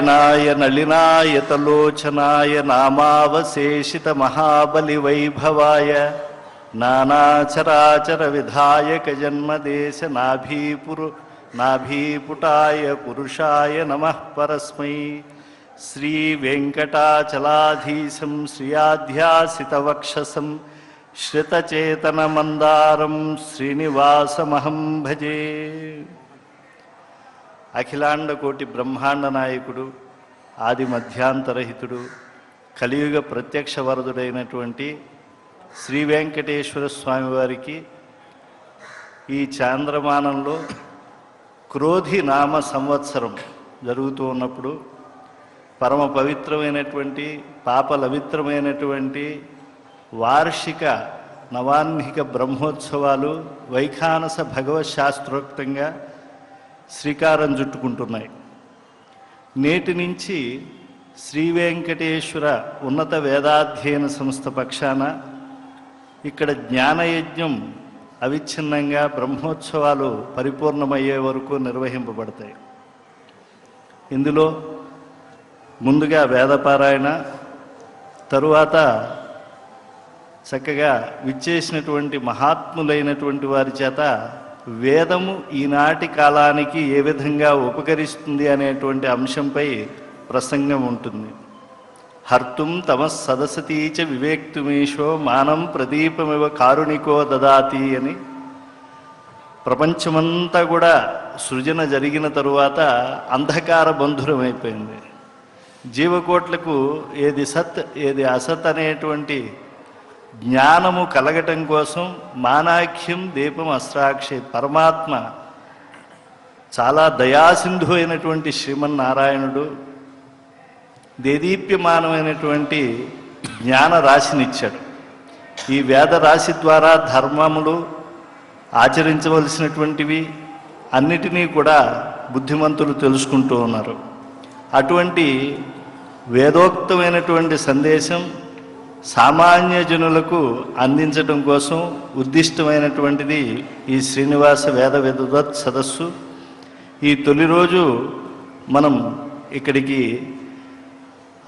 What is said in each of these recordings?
నారాయణాయ నళినాయతలోచనాయ నామావశేషిత మహాబలివైభవాయ నానాచరాచర విధాయక జన్మదేశ నాభీపుటాయ పురుషాయ నమః పరస్మై. శ్రీ వెంకటాచలాధీశం శ్రియాధ్యాసితవక్షసం శ్రితచేతనమందారం శ్రీనివాసమహం భజే. అఖిలాండ కోటి బ్రహ్మాండ నాయకుడు, ఆది మధ్యాంతరహితుడు, కలియుగ ప్రత్యక్ష వరదుడైనటువంటి శ్రీ వెంకటేశ్వర స్వామివారికి ఈ చాంద్రమానంలో క్రోధి నామ సంవత్సరం జరుగుతూ ఉన్నప్పుడు పరమ పవిత్రమైనటువంటి పాపలవిత్రమైనటువంటి వార్షిక నవాహ్నిక బ్రహ్మోత్సవాలు వైఖానస భగవత్ శాస్త్రోక్తంగా శ్రీకారం చుట్టుకుంటున్నాయి. నేటి నుంచి శ్రీ వెంకటేశ్వర ఉన్నత వేదాధ్యయన సంస్థ పక్షాన ఇక్కడ జ్ఞానయజ్ఞం అవిచ్ఛిన్నంగా బ్రహ్మోత్సవాలు పరిపూర్ణమయ్యే వరకు నిర్వహింపబడతాయి. ఇందులో ముందుగా వేదపారాయణ, తరువాత చక్కగా విచ్చేసినటువంటి మహాత్ములైనటువంటి వారి చేత వేదము ఈనాటి కాలానికి ఏ విధంగా ఉపకరిస్తుంది అనేటువంటి అంశంపై ప్రసంగం ఉంటుంది. హర్తుం తమస్ సదసతీచ వివేక్తుమీశో మానం ప్రదీపమివ కారుణికో దదాతి అని ప్రపంచమంతా కూడా సృజన జరిగిన తరువాత అంధకార బంధురమైపోయింది. జీవకోట్లకు ఏది సత్ ఏది అసత్ అనేటువంటి జ్ఞానము కలగటం కోసం మానాఖ్యం దీపం అస్త్రాక్షి పరమాత్మ చాలా దయాసింధు అయినటువంటి శ్రీమన్నారాయణుడు దేదీప్యమానమైనటువంటి జ్ఞాన రాశినిచ్చాడు. ఈ వేద రాశి ద్వారా ధర్మములు ఆచరించవలసినటువంటివి అన్నిటినీ కూడా బుద్ధిమంతులు తెలుసుకుంటూ ఉన్నారు. అటువంటి వేదోక్తమైనటువంటి సందేశం సామాన్య జనులకు అందించడం కోసం ఉద్దిష్టమైనటువంటిది ఈ శ్రీనివాస వేద విద్వత్ సదస్సు. ఈ తొలి రోజు మనం ఇక్కడికి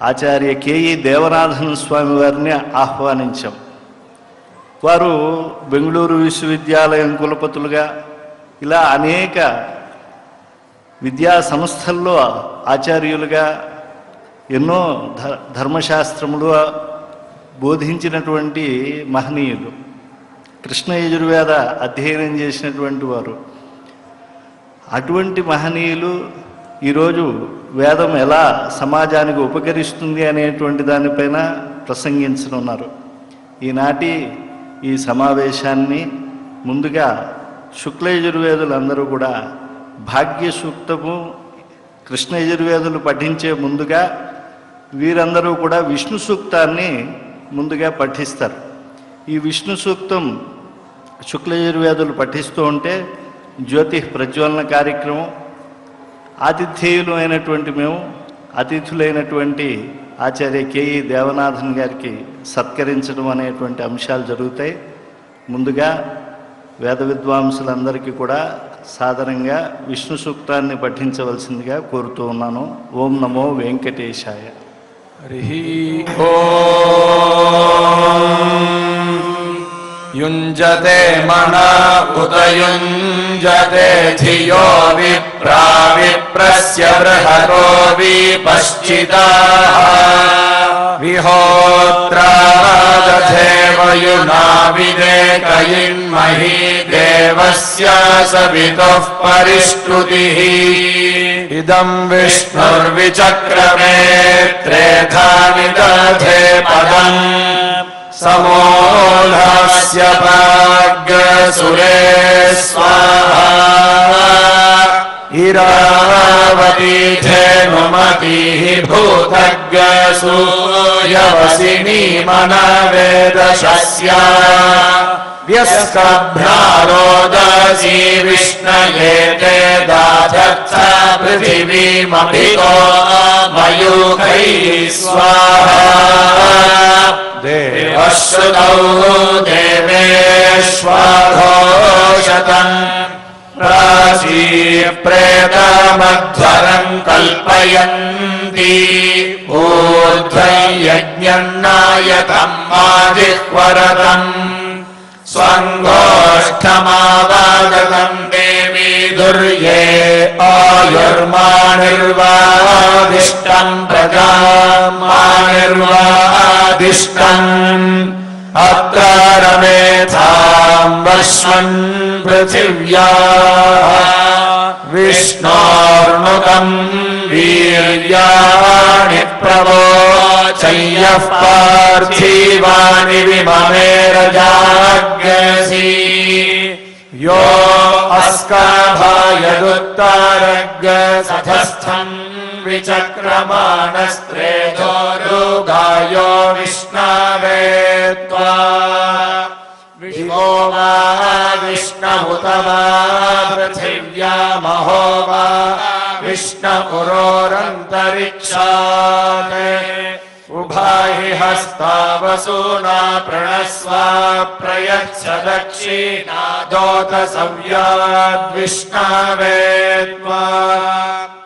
ఆచార్య కేఈ దేవనాథన్ స్వామి వారిని ఆహ్వానించాం. వారు బెంగళూరు విశ్వవిద్యాలయం కులపతులుగా ఇలా అనేక విద్యా సంస్థల్లో ఆచార్యులుగా ఎన్నో ధర్మశాస్త్రములు బోధించినటువంటి మహనీయులు, కృష్ణ యజుర్వేద అధ్యయనం చేసినటువంటి వారు. అటువంటి మహనీయులు ఈరోజు వేదం ఎలా సమాజానికి ఉపకరిస్తుంది అనేటువంటి దానిపైన ప్రసంగించనున్నారు. ఈనాటి ఈ సమావేశాన్ని ముందుగా శుక్ల యజుర్వేదులందరూ కూడా భాగ్య సూక్తము కృష్ణ యజుర్వేదులు పఠించే ముందుగా వీరందరూ కూడా విష్ణు సూక్తాన్ని ముందుగా పఠిస్తారు. ఈ విష్ణు సూక్తం శుక్ల యజుర్వేదులు పఠిస్తూ ఉంటే జ్యోతి ప్రజ్వలన కార్యక్రమం, ఆతిథేయులు అయినటువంటి మేము అతిథులైనటువంటి ఆచార్య కేఈ దేవనాథన్ గారికి సత్కరించడం అనేటువంటి అంశాలు జరుగుతాయి. ముందుగా వేద విద్వాంసులందరికీ కూడా సాధారణంగా విష్ణు సూక్తాన్ని పఠించవలసిందిగా కోరుతూ ఉన్నాను. ఓం నమో వెంకటేశాయ. హరి ఓం. యుంజతే మన ఉదయుంజతే ధియో విప్రా విప్రస్య బృహతో విపశ్చితాః విహోత్రాదధేవయునా విదేకయిన్మహీ దేవస్య సవితుః పరిష్టుతిః ఇదం విష్ణుర్విచక్రమే త్రేధాని దధే పదం సమోధస్య భాగ్యసురే స్వాహా ఇరావతీ ధేనుమతిః భూతగ్గసూయవసినీ మనవేదశస్యా వ్యస్కభ్రారోదసీ విష్ణయే తే దాధత్స పృథివీమభితో మయూఖైః స్వాహా దేవశ్రుతౌ దేవేష్వాఘోషతం ప్రాచీప్రేతమధ్వరం కల్పయంతి यजन्ति ऊर्ध्वं यज्ञन्नायकं माजिह्वरतम् स्वङ्गोष्ठमावादतं देवी दुर्ये आयुर्मानिर्वादिष्टं प्रजामानिर्वादिष्टम् अत्र रमेथां वश्मन् पृथिव्याः विष्णोर्नुकं वीर्याणि प्रवोचय्यः पार्थिवानि विममे रजाग्रसी यो अस्काभायदुत्तरग्रसधस्थं विचक्रमाणस्त्रेजो रुगायो विष्णवे त्वा विवो वा विष्णुत वा पृथिव्या महो वा विष्णुपुरोरन्तरिक्षात् उभाहि हस्तावसूना प्रणस्वा प्रयच्छ दक्षिणादोतसव्याद्विष्णवे त्वा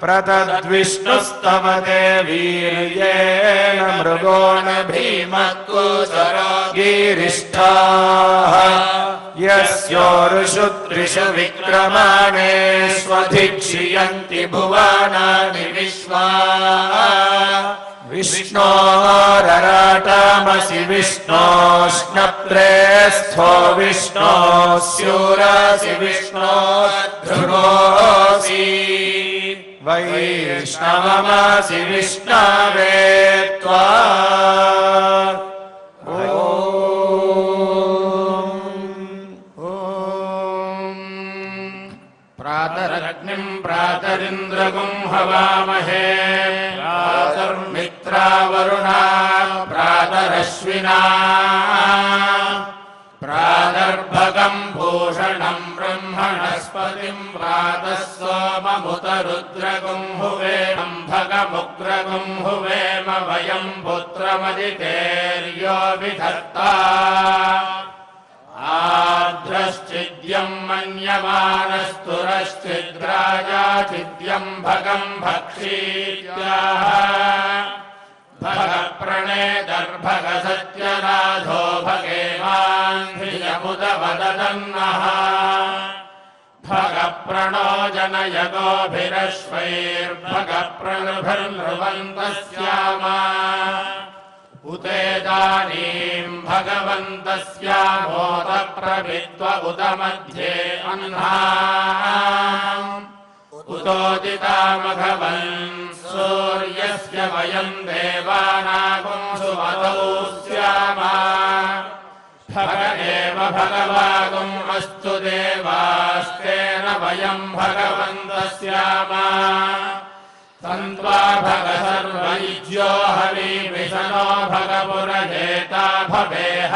प्रतद्विष्णुस्तमते वीर्येण मृगो न भीमत्कुसरो गिरिष्ठाः यस्योरुषु त्रिषु विक्रमाणेष्वधिक्षियन्ति भुवनानि विश्वा विष्णोरराटामसि विष्णोष्णप्रेस्थो विष्णोस्यूरासि विष्णोर्ध्रुवोऽसि वैष्णवमसि विष्णवे त्वा प्रातरग्निं प्रातरिन्द्रगुं हवामहे प्रातर्मित्रावरुणा प्रातरश्विना प्रातर्भगं भूषणं ब्रह्मणस्पतिं प्रातः सोममुतरुद्रगुं हुवेमं भगमुग्रगुं हुवेम वयं पुत्रमदितेर्यो विधत्ता आद्रश्चिद्यं मन्यमानस्तुरश्चिद्राजाचिद्यं भगं भक्षीत्याह भगप्रणेदर्भगसत्यनाथो भगेमान्धियमुदवदन्नः भगप्रणो जनयगोभिरश्वैर्भगप्रणुभिर्नृवन्तस्यामा उतेदानीं भगवन्तस्यामोदप्रवित्व उत मध्ये अह्नाम् उतोदितामघवन् सूर्यस्य वयं देवानागुं सुमतौ स्यामा भग एव भगवागुम् अस्तु देवास्तेन वयं भगवन्तस्यामा तन्त्वा भग सर्वैज्यो हविविषणो भगपुरजेता भवेह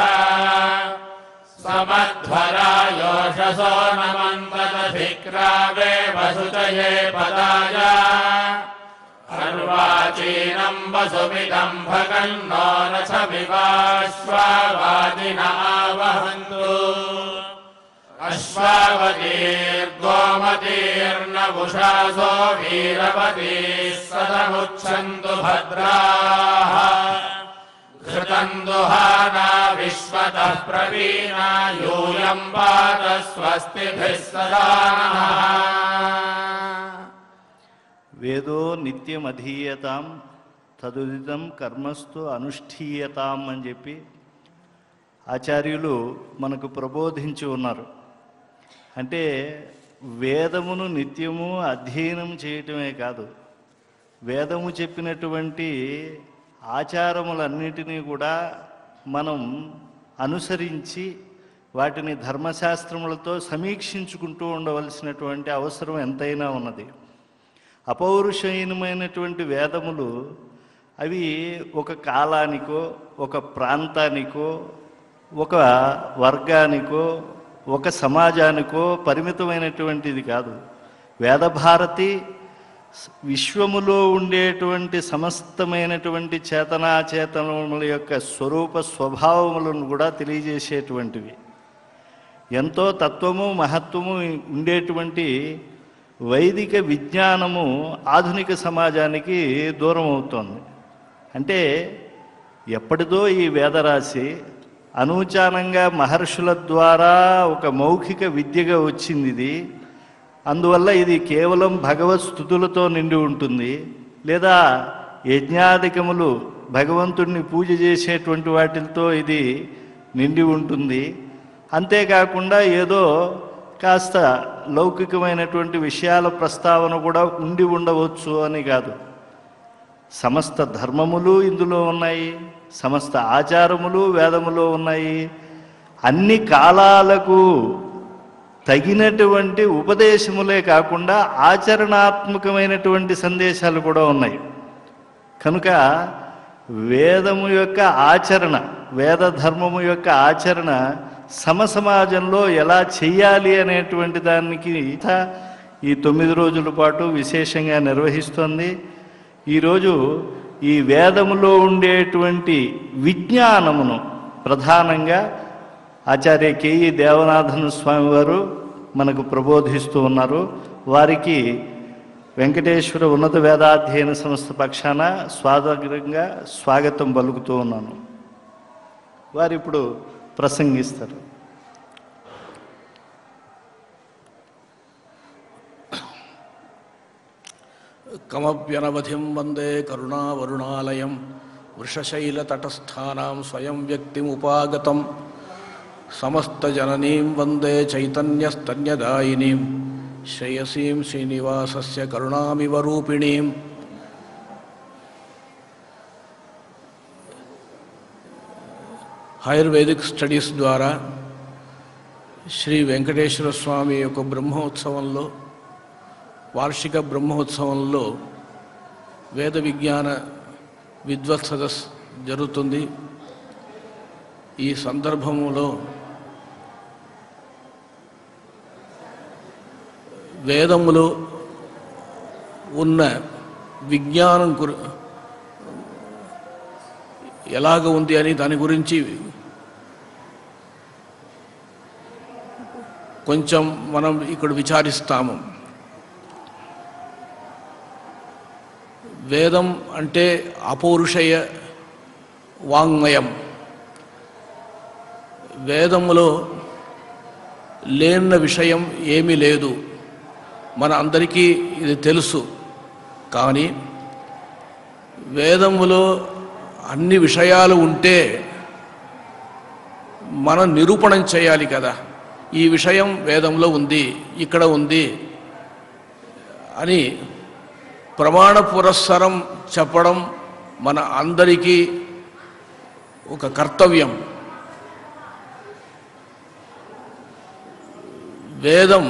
समध्वरायोषसो नमन्तदधिक्रावे वसुतये पदाय अर्वाचीनं वसुमिदं भगन्नो रथविवाश्वावादिन आवहन्तु अश्वावतीर्गोमतीर्नवुषासो वीरवतीः सदमुच्छन्तु भद्राः घृतं दुहाना विश्वतः प्रवीणा यूयं पात स्वस्तिभिः सदा नः వేదో నిత్యమధీయతాం తదుదితం కర్మస్తు అనుష్ఠీయతాం అని చెప్పి ఆచార్యులు మనకు ప్రబోధించి ఉన్నారు. అంటే వేదమును నిత్యము అధ్యయనం చేయటమే కాదు, వేదము చెప్పినటువంటి ఆచారములన్నిటినీ కూడా మనం అనుసరించి వాటిని ధర్మశాస్త్రములతో సమీక్షించుకుంటూ ఉండవలసినటువంటి అవసరం ఎంతైనా ఉన్నది. అపౌరుషహీనమైనటువంటి వేదములు అవి ఒక కాలానికో ఒక ప్రాంతానికో ఒక వర్గానికో ఒక సమాజానికో పరిమితమైనటువంటిది కాదు. వేదభారతి విశ్వములో ఉండేటువంటి సమస్తమైనటువంటి చేతనాచేతనముల యొక్క స్వరూప స్వభావములను కూడా తెలియజేసేటువంటివి. ఎంతో తత్వము మహత్వము ఉండేటువంటి వైదిక విజ్ఞానము ఆధునిక సమాజానికి దూరం అవుతోంది. అంటే ఎప్పటిదో ఈ వేదరాశి అనూచానంగా మహర్షుల ద్వారా ఒక మౌఖిక విద్యగా వచ్చింది ఇది. అందువల్ల ఇది కేవలం భగవత్ స్తుతులతో నిండి ఉంటుంది, లేదా యజ్ఞాధికములు భగవంతుడిని పూజ చేసేటువంటి వాటితో ఇది నిండి ఉంటుంది. అంతేకాకుండా ఏదో కాస్త లౌకికమైనటువంటి విషయాల ప్రస్తావన కూడా ఉండి ఉండవచ్చు అని కాదు. సమస్త ధర్మములు ఇందులో ఉన్నాయి, సమస్త ఆచారములు వేదములో ఉన్నాయి. అన్ని కాలాలకు తగినటువంటి ఉపదేశములే కాకుండా ఆచరణాత్మకమైనటువంటి సందేశాలు కూడా ఉన్నాయి. కనుక వేదము యొక్క ఆచరణ, వేద ధర్మము యొక్క ఆచరణ సమసమాజంలో ఎలా చెయ్యాలి అనేటువంటి దానికి ఈ 9 రోజుల పాటు విశేషంగా నిర్వహిస్తోంది. ఈరోజు ఈ వేదములో ఉండేటువంటి విజ్ఞానమును ప్రధానంగా ఆచార్య కేఈ దేవనాథన్ స్వామి వారు మనకు ప్రబోధిస్తూ ఉన్నారు. వారికి వెంకటేశ్వర ఉన్నత వేదాధ్యయన సంస్థ పక్షాన స్వాగతంగా స్వాగతం పలుకుతూ ఉన్నాను. వారు ఇప్పుడు ప్రసంగిస్తారు. కమప్యనవధిం వందే కరుణావరుణాలయం వృషశైలతటస్థానాం స్వయం వ్యక్తిముపాగతం సమస్తజననీం వందే చైతన్యస్తన్యదాయినీం శ్రేయసీం శ్రీనివాసస్య కరుణామివ రూపిణీం. ఆయుర్వేదిక్ స్టడీస్ ద్వారా శ్రీ వెంకటేశ్వర స్వామి యొక్క బ్రహ్మోత్సవంలో, వార్షిక బ్రహ్మోత్సవంలో వేద విజ్ఞాన విద్వత్ సదస్సు జరుగుతుంది. ఈ సందర్భంలో వేదములో ఉన్న విజ్ఞానం ఎలాగ ఉంది అని దాని గురించి కొంచెం మనం ఇక్కడ విచారిస్తాము. వేదం అంటే అపౌరుషయ వాంగ్మయం. వేదములో లేని విషయం ఏమీ లేదు, మన అందరికీ ఇది తెలుసు. కానీ వేదములో అన్ని విషయాలు ఉంటే మనం నిరూపణం చేయాలి కదా. ఈ విషయం వేదంలో ఉంది, ఇక్కడ ఉంది అని ప్రమాణ పురస్సరం చెప్పడం మన అందరికీ ఒక కర్తవ్యం. వేదం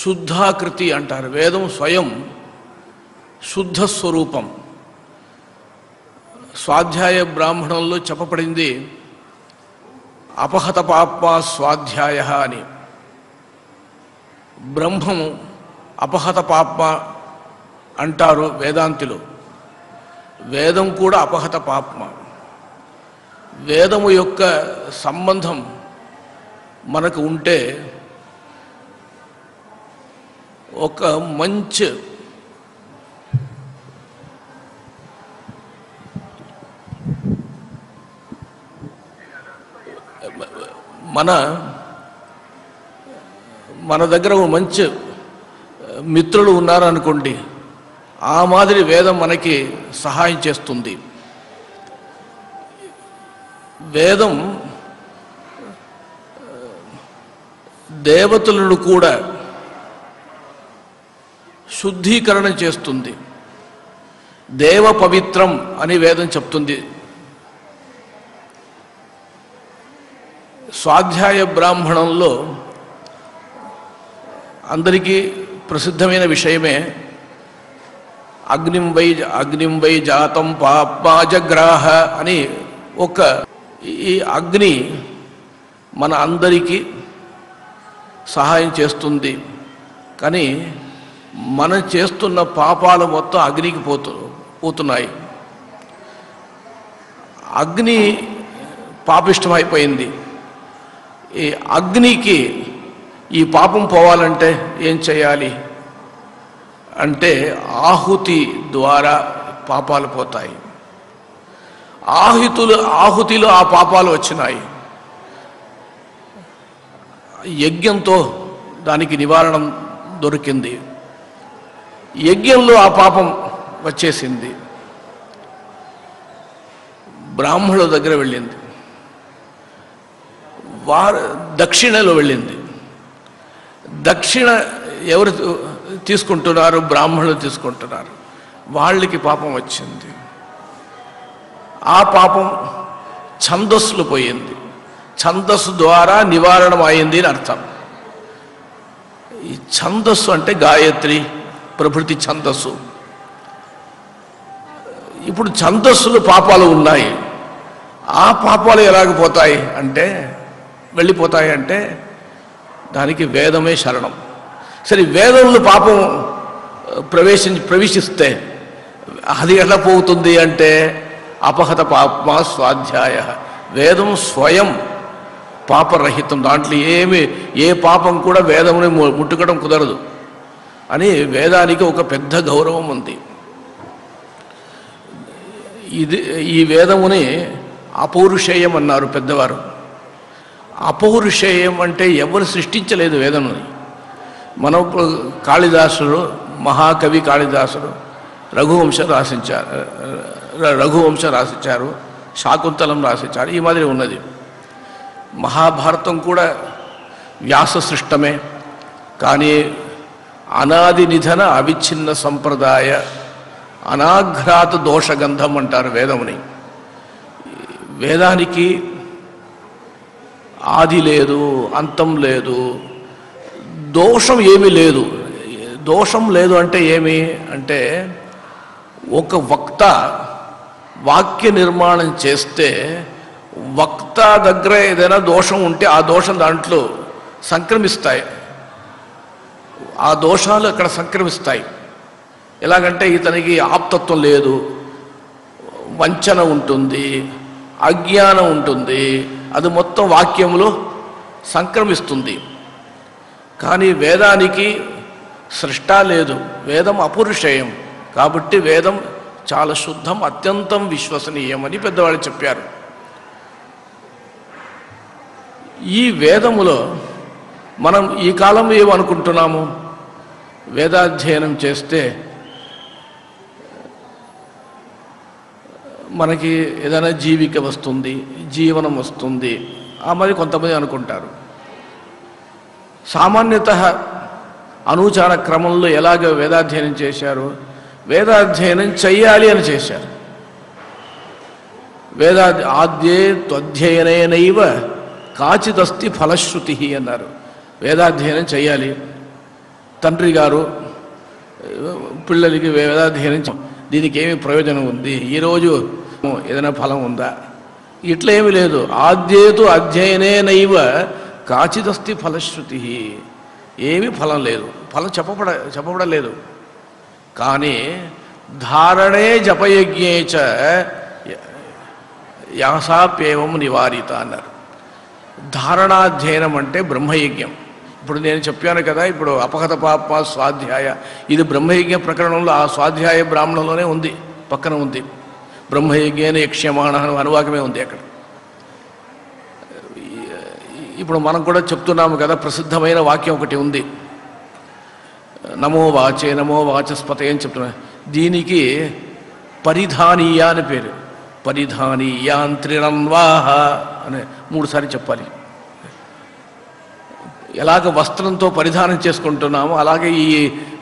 శుద్ధాకృతి అంటారు. వేదం స్వయం శుద్ధ స్వరూపం. స్వాధ్యాయ బ్రాహ్మణంలో చెప్పబడింది అపహత పాప స్వాధ్యాయ అని. బ్రహ్మము అపహత పాప అంటారు వేదాంతులు. వేదం కూడా అపహత పాప. వేదము యొక్క సంబంధం మనకు ఉంటే ఒక మంచి మన దగ్గర మంచి మిత్రులు ఉన్నారనుకోండి, ఆ మాదిరి వేదం మనకి సహాయం చేస్తుంది. వేదం దేవతలను కూడా శుద్ధీకరణ చేస్తుంది. దేవ పవిత్రం అని వేదం చెప్తుంది. స్వాధ్యాయ బ్రాహ్మణంలో అందరికీ ప్రసిద్ధమైన విషయమే అగ్నిం వై జాతం పాపాజగ్రాహ అని. ఈ అగ్ని మన అందరికీ సహాయం చేస్తుంది. కానీ మనం చేస్తున్న పాపాలు మొత్తం అగ్నికి పోతున్నాయి. అగ్ని పాపిష్టమైపోయింది. ఈ అగ్నికి ఈ పాపం పోవాలంటే ఏం చేయాలి అంటే ఆహుతి ద్వారా పాపాలు పోతాయి. ఆహుతిలో ఆ పాపాలు వచ్చినాయి. యజ్ఞంతో దానికి నివారణ దొరికింది. యజ్ఞంలో ఆ పాపం వచ్చేసింది. బ్రాహ్మణుల దగ్గర వెళ్ళింది, దక్షిణలో వెళ్ళింది. దక్షిణ ఎవరు తీసుకుంటున్నారు? బ్రాహ్మణులు తీసుకుంటున్నారు. వాళ్ళకి పాపం వచ్చింది. ఆ పాపం ఛందస్సులు పోయింది. ఛందస్సు ద్వారా నివారణం అయింది అని అర్థం. ఈ ఛందస్సు అంటే గాయత్రి ప్రభృతి ఛందస్సు. ఇప్పుడు ఛందస్సులు పాపాలు ఉన్నాయి. ఆ పాపాలు ఎలాగపోతాయి అంటే వెళ్ళిపోతాయి అంటే దానికి వేదమే శరణం. సరే, వేదంలో పాపం ప్రవేశిస్తే అది ఎలా పోతుంది అంటే అపహత పాపమా స్వాధ్యాయ. వేదం స్వయం పాపరహితం. దాంట్లో ఏ పాపం కూడా వేదముని ముట్టుకోవడం కుదరదు అని వేదానికి ఒక పెద్ద గౌరవం ఉంది. ఈ వేదముని అపౌరుషేయం అన్నారు పెద్దవారు. అపౌరుషేయం అంటే ఎవరు సృష్టించలేదు వేదముని. మనం కాళిదాసుడు, మహాకవి కాళిదాసుడు రఘువంశం రాసించారు, శాకుంతలం రాసించారు. ఈ మాదిరి ఉన్నది. మహాభారతం కూడా వ్యాస సృష్టమే. కానీ అనాది నిధన అవిచ్ఛిన్న సంప్రదాయ అనాఘ్రాత దోషగంధం అంటారు వేదముని. వేదానికి ఆది లేదు, అంతం లేదు, దోషం ఏమీ లేదు. దోషం లేదు అంటే ఏమి అంటే ఒక వక్త వాక్య నిర్మాణం చేస్తే వక్త దగ్గర ఏదైనా దోషం ఉంటే ఆ దోషం దాంట్లో సంక్రమిస్తాయి. ఆ దోషాలు అక్కడ సంక్రమిస్తాయి. ఎలాగంటే ఇతనికి ఆప్తత్వం లేదు, వంచన ఉంటుంది, అజ్ఞానం ఉంటుంది, అది మొత్తం వాక్యంలో సంక్రమిస్తుంది. కానీ వేదానికి సృష్ట లేదు, వేదం అపురుషేయం. కాబట్టి వేదం చాలా శుద్ధం, అత్యంతం విశ్వసనీయం అని పెద్దవాళ్ళు చెప్పారు. ఈ వేదములో మనం ఈ కాలం ఏమనుకుంటున్నాము? వేదాధ్యయనం చేస్తే మనకి ఏదైనా జీవిక వస్తుంది, జీవనం వస్తుంది మరి కొంతమంది అనుకుంటారు. సామాన్యత అనూచార క్రమంలో ఎలాగ వేదాధ్యయనం చేశారు? వేదాధ్యయనం చెయ్యాలి అని చేశారు. ఆద్యే త్వధ్యయనేనైవ కాచిదస్తి ఫలశ్రుతి అన్నారు. వేదాధ్యయనం చెయ్యాలి. తండ్రి గారు పిల్లలకి వేదాధ్యయనం దీనికి ఏమి ప్రయోజనం ఉంది, ఈరోజు ఏదైనా ఫలం ఉందా? ఇట్లా ఏమి లేదు. ఆద్యేతు అధ్యయనేనైవ కాచిదస్తి ఫలశ్రుతి. ఏమీ ఫలం లేదు, ఫలం చెప్పబడలేదు. కానీ ధారణే జపయజ్ఞేచ యాసాప్యేవం నివారిత అన్నారు. ధారణాధ్యయనం అంటే బ్రహ్మయజ్ఞం. ఇప్పుడు నేను చెప్పాను కదా, ఇప్పుడు అపహత పాప స్వాధ్యాయ, ఇది బ్రహ్మయజ్ఞ ప్రకరణంలో ఆ స్వాధ్యాయ బ్రాహ్మణంలోనే ఉంది, పక్కన ఉంది. బ్రహ్మయజ్ఞేన యక్ష్యమాణ అనువాకమే ఉంది అక్కడ. ఇప్పుడు మనం కూడా చెప్తున్నాము కదా, ప్రసిద్ధమైన వాక్యం ఒకటి ఉంది, నమో వాచే నమో వాచస్పతే అని చెప్తున్నా. దీనికి పరిధానీయ అని పేరు. పరిధానీయాంత్రిణన్వాహ అని 3 సార్లు చెప్పాలి. ఎలాగ వస్త్రంతో పరిధానం చేసుకుంటున్నామో అలాగే ఈ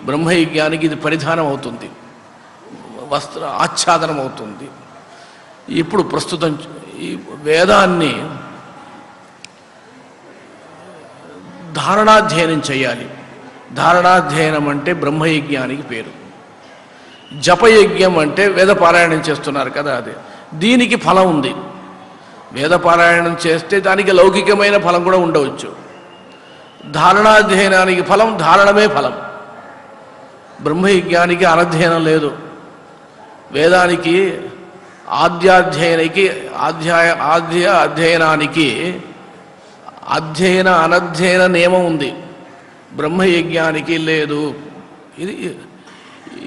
బ్రహ్మయజ్ఞానికి ఇది పరిధానం అవుతుంది, వస్త్ర ఆచ్ఛాదనం అవుతుంది. ఇప్పుడు ప్రస్తుతం ఈ వేదాన్ని ధారణాధ్యయనం చేయాలి. ధారణాధ్యయనం అంటే బ్రహ్మయజ్ఞానికి పేరు. జపయజ్ఞం అంటే వేదపారాయణం చేస్తున్నారు కదా, అదే. దీనికి ఫలం ఉంది. వేదపారాయణం చేస్తే దానికి లౌకికమైన ఫలం కూడా ఉండవచ్చు. ధారణాధ్యయనానికి ఫలం ధారణమే ఫలం. బ్రహ్మయజ్ఞానికి అనధ్యయనం లేదు. వేదానికి అధ్యయనానికి అధ్యయన అనధ్యయన నియమం ఉంది. బ్రహ్మయజ్ఞానికి లేదు. ఇది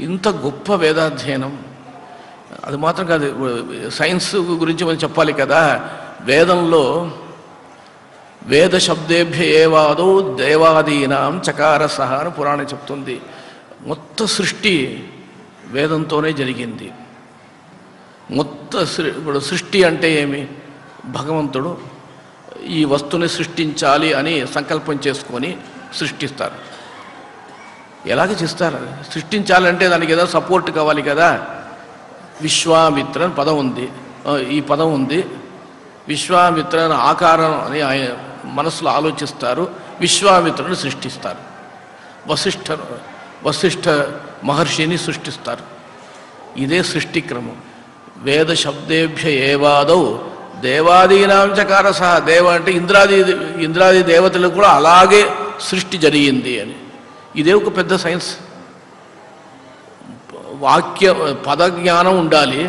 ఇంత గొప్ప వేదాధ్యయనం. అది మాత్రం కాదు, సైన్స్ గురించి మనం చెప్పాలి కదా. వేదంలో వేద శబ్దేభ్య ఏవాదో దేవాదీనాం చకార సహా అని పురాణం చెప్తుంది. మొత్తం సృష్టి వేదంతోనే జరిగింది. ఇప్పుడు సృష్టి అంటే ఏమి? భగవంతుడు ఈ వస్తువుని సృష్టించాలి అని సంకల్పం చేసుకొని సృష్టిస్తారు. ఎలాగ చేస్తారు? సృష్టించాలంటే దానికి ఏదో సపోర్ట్ కావాలి కదా. విశ్వామిత్ర అని పదం ఉంది, ఈ పదం ఉంది. విశ్వామిత్ర అని ఆకారం అని ఆయన మనసులో ఆలోచిస్తారు, విశ్వామిత్రుని సృష్టిస్తారు. వశిష్ఠ మహర్షిని సృష్టిస్తారు. ఇదే సృష్టి క్రమం. వేద శబ్దేభ్య ఏవాదౌ దేవాదీనాం చకార సహా. దేవ అంటే ఇంద్రాది దేవతలకు కూడా అలాగే సృష్టి జరిగింది అని. ఇదే ఒక పెద్ద సైన్స్. పదజ్ఞానం ఉండాలి.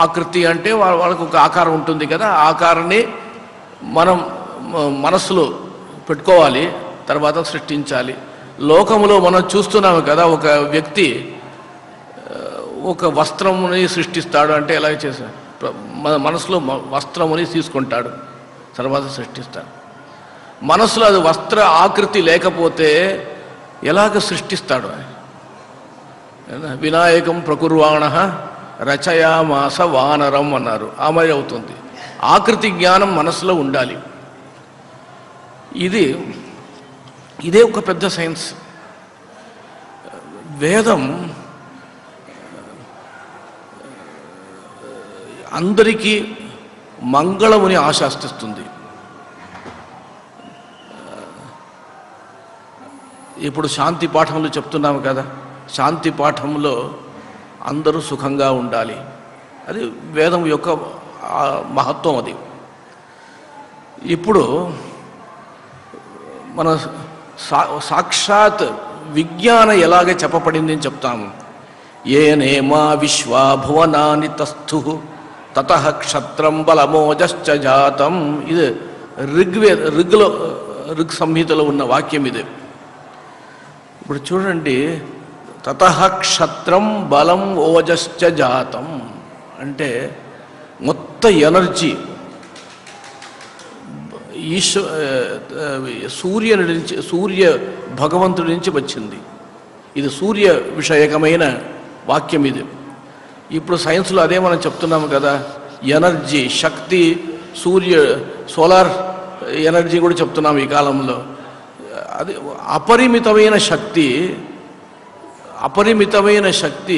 ఆకృతి అంటే వాళ్ళకు ఒక ఆకారం ఉంటుంది కదా, ఆకారాన్ని మనం మనసులో పెట్టుకోవాలి, తర్వాత సృష్టించాలి. లోకములో మనం చూస్తున్నాము కదా, ఒక వ్యక్తి ఒక వస్త్రముని సృష్టిస్తాడు అంటే ఎలా చేశాడు? మన మనసులో వస్త్రముని తీసుకుంటాడు, తర్వాత సృష్టిస్తాడు. మనసులో అది వస్త్ర ఆకృతి లేకపోతే ఎలాగ సృష్టిస్తాడు? వినాయకం ప్రకుర్వాణ రచయామాస వానరం అన్నారు. ఆ మరి అవుతుంది. ఆకృతి జ్ఞానం మనసులో ఉండాలి. ఇదే ఒక పెద్ద సైన్స్. వేదం అందరికీ మంగళముని ఆశాస్తిస్తుంది. ఇప్పుడు శాంతి పాఠంలో చెప్తున్నాము కదా, శాంతి పాఠంలో అందరూ సుఖంగా ఉండాలి. అది వేదం యొక్క మహత్వం. అది ఇప్పుడు మన సాక్షాత్ విజ్ఞానం ఎలాగే చెప్పబడింది అని చెప్తాము. ఏనేమా విశ్వా భువనాని తస్థు తతః క్షత్రం బలమోజశ్చ జాతం. ఇది ఋగ్ సంహితలో ఉన్న వాక్యం ఇది. ఇప్పుడు చూడండి, తతః క్షత్రం బలం ఓజశ్చ జాతం అంటే మొత్తం ఎనర్జీ సూర్య భగవంతుడి నుంచి వచ్చింది. ఇది సూర్య విషయకమైన వాక్యం ఇది. ఇప్పుడు సైన్స్లో అదే మనం చెప్తున్నాము కదా, ఎనర్జీ శక్తి, సోలార్ ఎనర్జీ కూడా చెప్తున్నాము ఈ కాలంలో. అది అపరిమితమైన శక్తి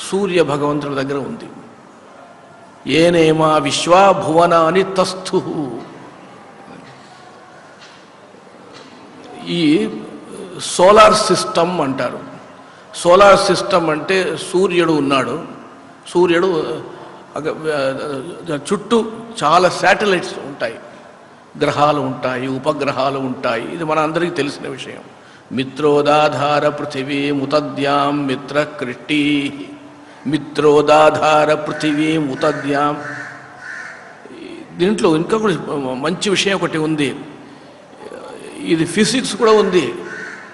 సూర్య భగవంతుడి దగ్గర ఉంది. ఏనేమా విశ్వా భువనాని తస్థు. ఈ సోలార్ సిస్టమ్ అంటారు. సోలార్ సిస్టమ్ అంటే సూర్యుడు ఉన్నాడు, సూర్యుడు చుట్టూ చాలా శాటిలైట్స్ ఉంటాయి, గ్రహాలు ఉంటాయి, ఉపగ్రహాలు ఉంటాయి. ఇది మన అందరికీ తెలిసిన విషయం. మిత్రోదాధార పృథివీ ముతద్యాం మిత్ర కృష్టి. మిత్రోదాధార పృథివీ ముతద్యాం. దీంట్లో ఇంకా కూడా మంచి విషయం ఒకటి ఉంది. ఇది ఫిజిక్స్ కూడా ఉంది.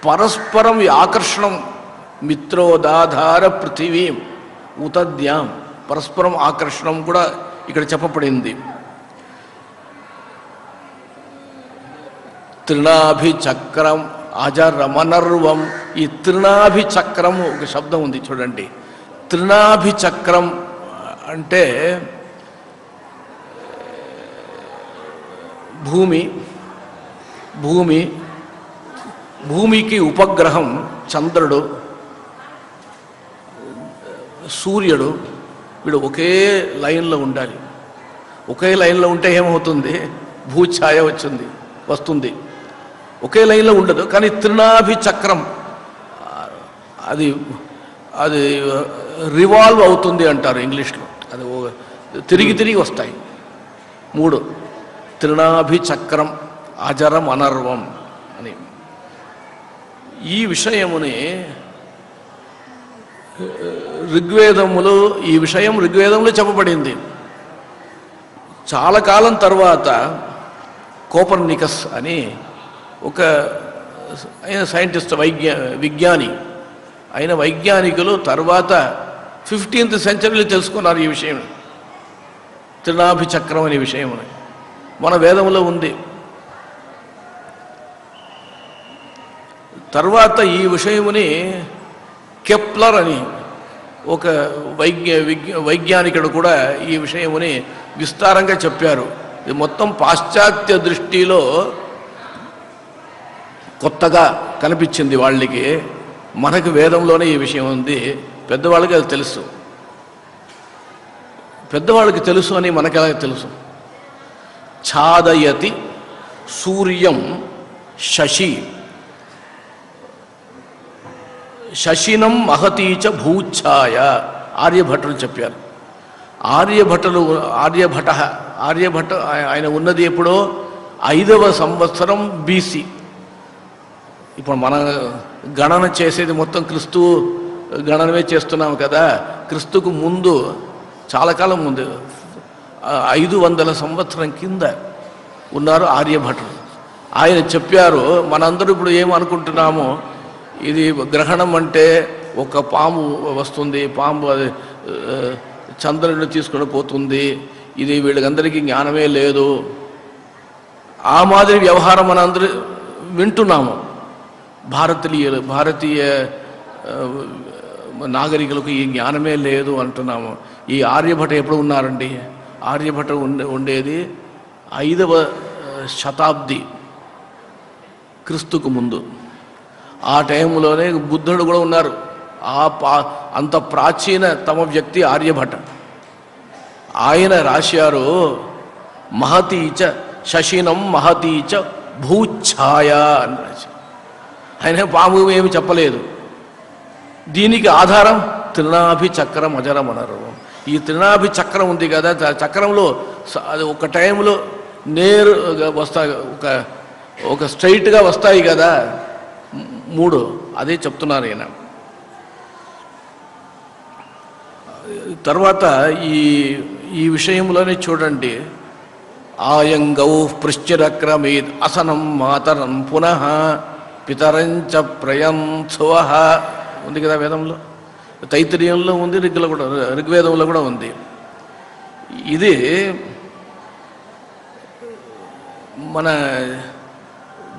పరస్పరం ఆకర్షణం. మిత్రోదాధార పృథివీ ఉతద్యాం. పరస్పరం ఆకర్షణం కూడా ఇక్కడ చెప్పబడింది. త్రినాభిచక్రం అజరమనర్వం. ఈ త్రినాభిచక్రం ఒక శబ్దం ఉంది చూడండి. త్రినాభిచక్రం అంటే భూమికి ఉపగ్రహం చంద్రుడు, సూర్యుడు. వీడు ఒకే లైన్లో ఉండాలి. ఒకే లైన్లో ఉంటే ఏమవుతుంది? భూఛాయ వస్తుంది. ఒకే లైన్లో ఉండదు. కానీ త్రినాభిచక్రం అది రివాల్వ్ అవుతుంది అంటారు ఇంగ్లీష్లో. అది తిరిగి వస్తాయి. 3 త్రినాభిచక్రం అజరం అనర్వం అని. ఈ విషయముని ఈ విషయం ఋగ్వేదంలో చెప్పబడింది. చాలా కాలం తర్వాత కోపర్నికస్ అని ఒక ఆయన సైంటిస్ట్ విజ్ఞాని అయిన వైజ్ఞానికులు తర్వాత 15th సెంచరీలో తెలుసుకున్నారు ఈ విషయం. త్రినాభి చక్రం అనే విషయం మన వేదంలో ఉంది. తర్వాత ఈ విషయముని కెప్లర్ అని ఒక వైజ్ఞానికుడు కూడా ఈ విషయముని విస్తారంగా చెప్పారు. ఇది మొత్తం పాశ్చాత్య దృష్టిలో కొత్తగా కనిపించింది వాళ్ళకి. మనకు వేదంలోనే ఈ విషయం ఉంది, పెద్దవాళ్ళకి అది తెలుసు. పెద్దవాళ్ళకి తెలుసు అని మనకి ఎలా తెలుసు? ఛాదయతి సూర్యం శశి శశినం మహతీచ భూఛాయ ఆర్యభటులు చెప్పారు. ఆర్యభట ఆయన ఉన్నది ఎప్పుడో 5వ సంవత్సరం BC. ఇప్పుడు మన గణన చేసేది మొత్తం క్రిస్తు గణనమే చేస్తున్నాము కదా. క్రిస్తుకు ముందు చాలా కాలం ముందు 500 సంవత్సరం కింద ఉన్నారు ఆర్యభటులు. ఆయన చెప్పారు, మనందరూ ఇప్పుడు ఏమనుకుంటున్నామో ఇది గ్రహణం అంటే ఒక పాము వస్తుంది, పాము చంద్రుడిని తీసుకుని పోతుంది, ఇది వీళ్ళకందరికీ జ్ఞానమే లేదు, ఆ మాదిరి వ్యవహారం మనందరూ వింటున్నాము. భారతీయ నాగరికులకు ఈ జ్ఞానమే లేదు అంటున్నాము. ఈ ఆర్యభట ఎప్పుడు ఉన్నారండి? ఆర్యభట ఉండేది 5వ శతాబ్ది క్రిస్తుకు ముందు. ఆ టైంలోనే బుద్ధుడు కూడా ఉన్నారు. అంత ప్రాచీన తమ వ్యక్తి ఆర్యభట. ఆయన రాశారు, మహతీచ శశినం మహతీచ భూఛాయ అని రాశారు. ఆయన పాము ఏమి చెప్పలేదు. దీనికి ఆధారం త్రినాభి చక్రం అజరం అన్నారు. ఈ త్రినాభి చక్రం ఉంది కదా, చక్రంలో అది ఒక టైంలో నేరుగా వస్తాయి, ఒక స్ట్రైట్గా వస్తాయి కదా 3. అదే చెప్తున్నారు ఈయన. తర్వాత ఈ విషయంలోనే చూడండి, ఆయంగౌ పృశ్చిరక్రమేద్ అసనం మాతరం పునః పితరంచ ప్రయంత్సువ ఉంది కదా వేదంలో. తైత్తిరీయంలో ఉంది, ఋగ్వేదంలో కూడా ఉంది. ఇది మన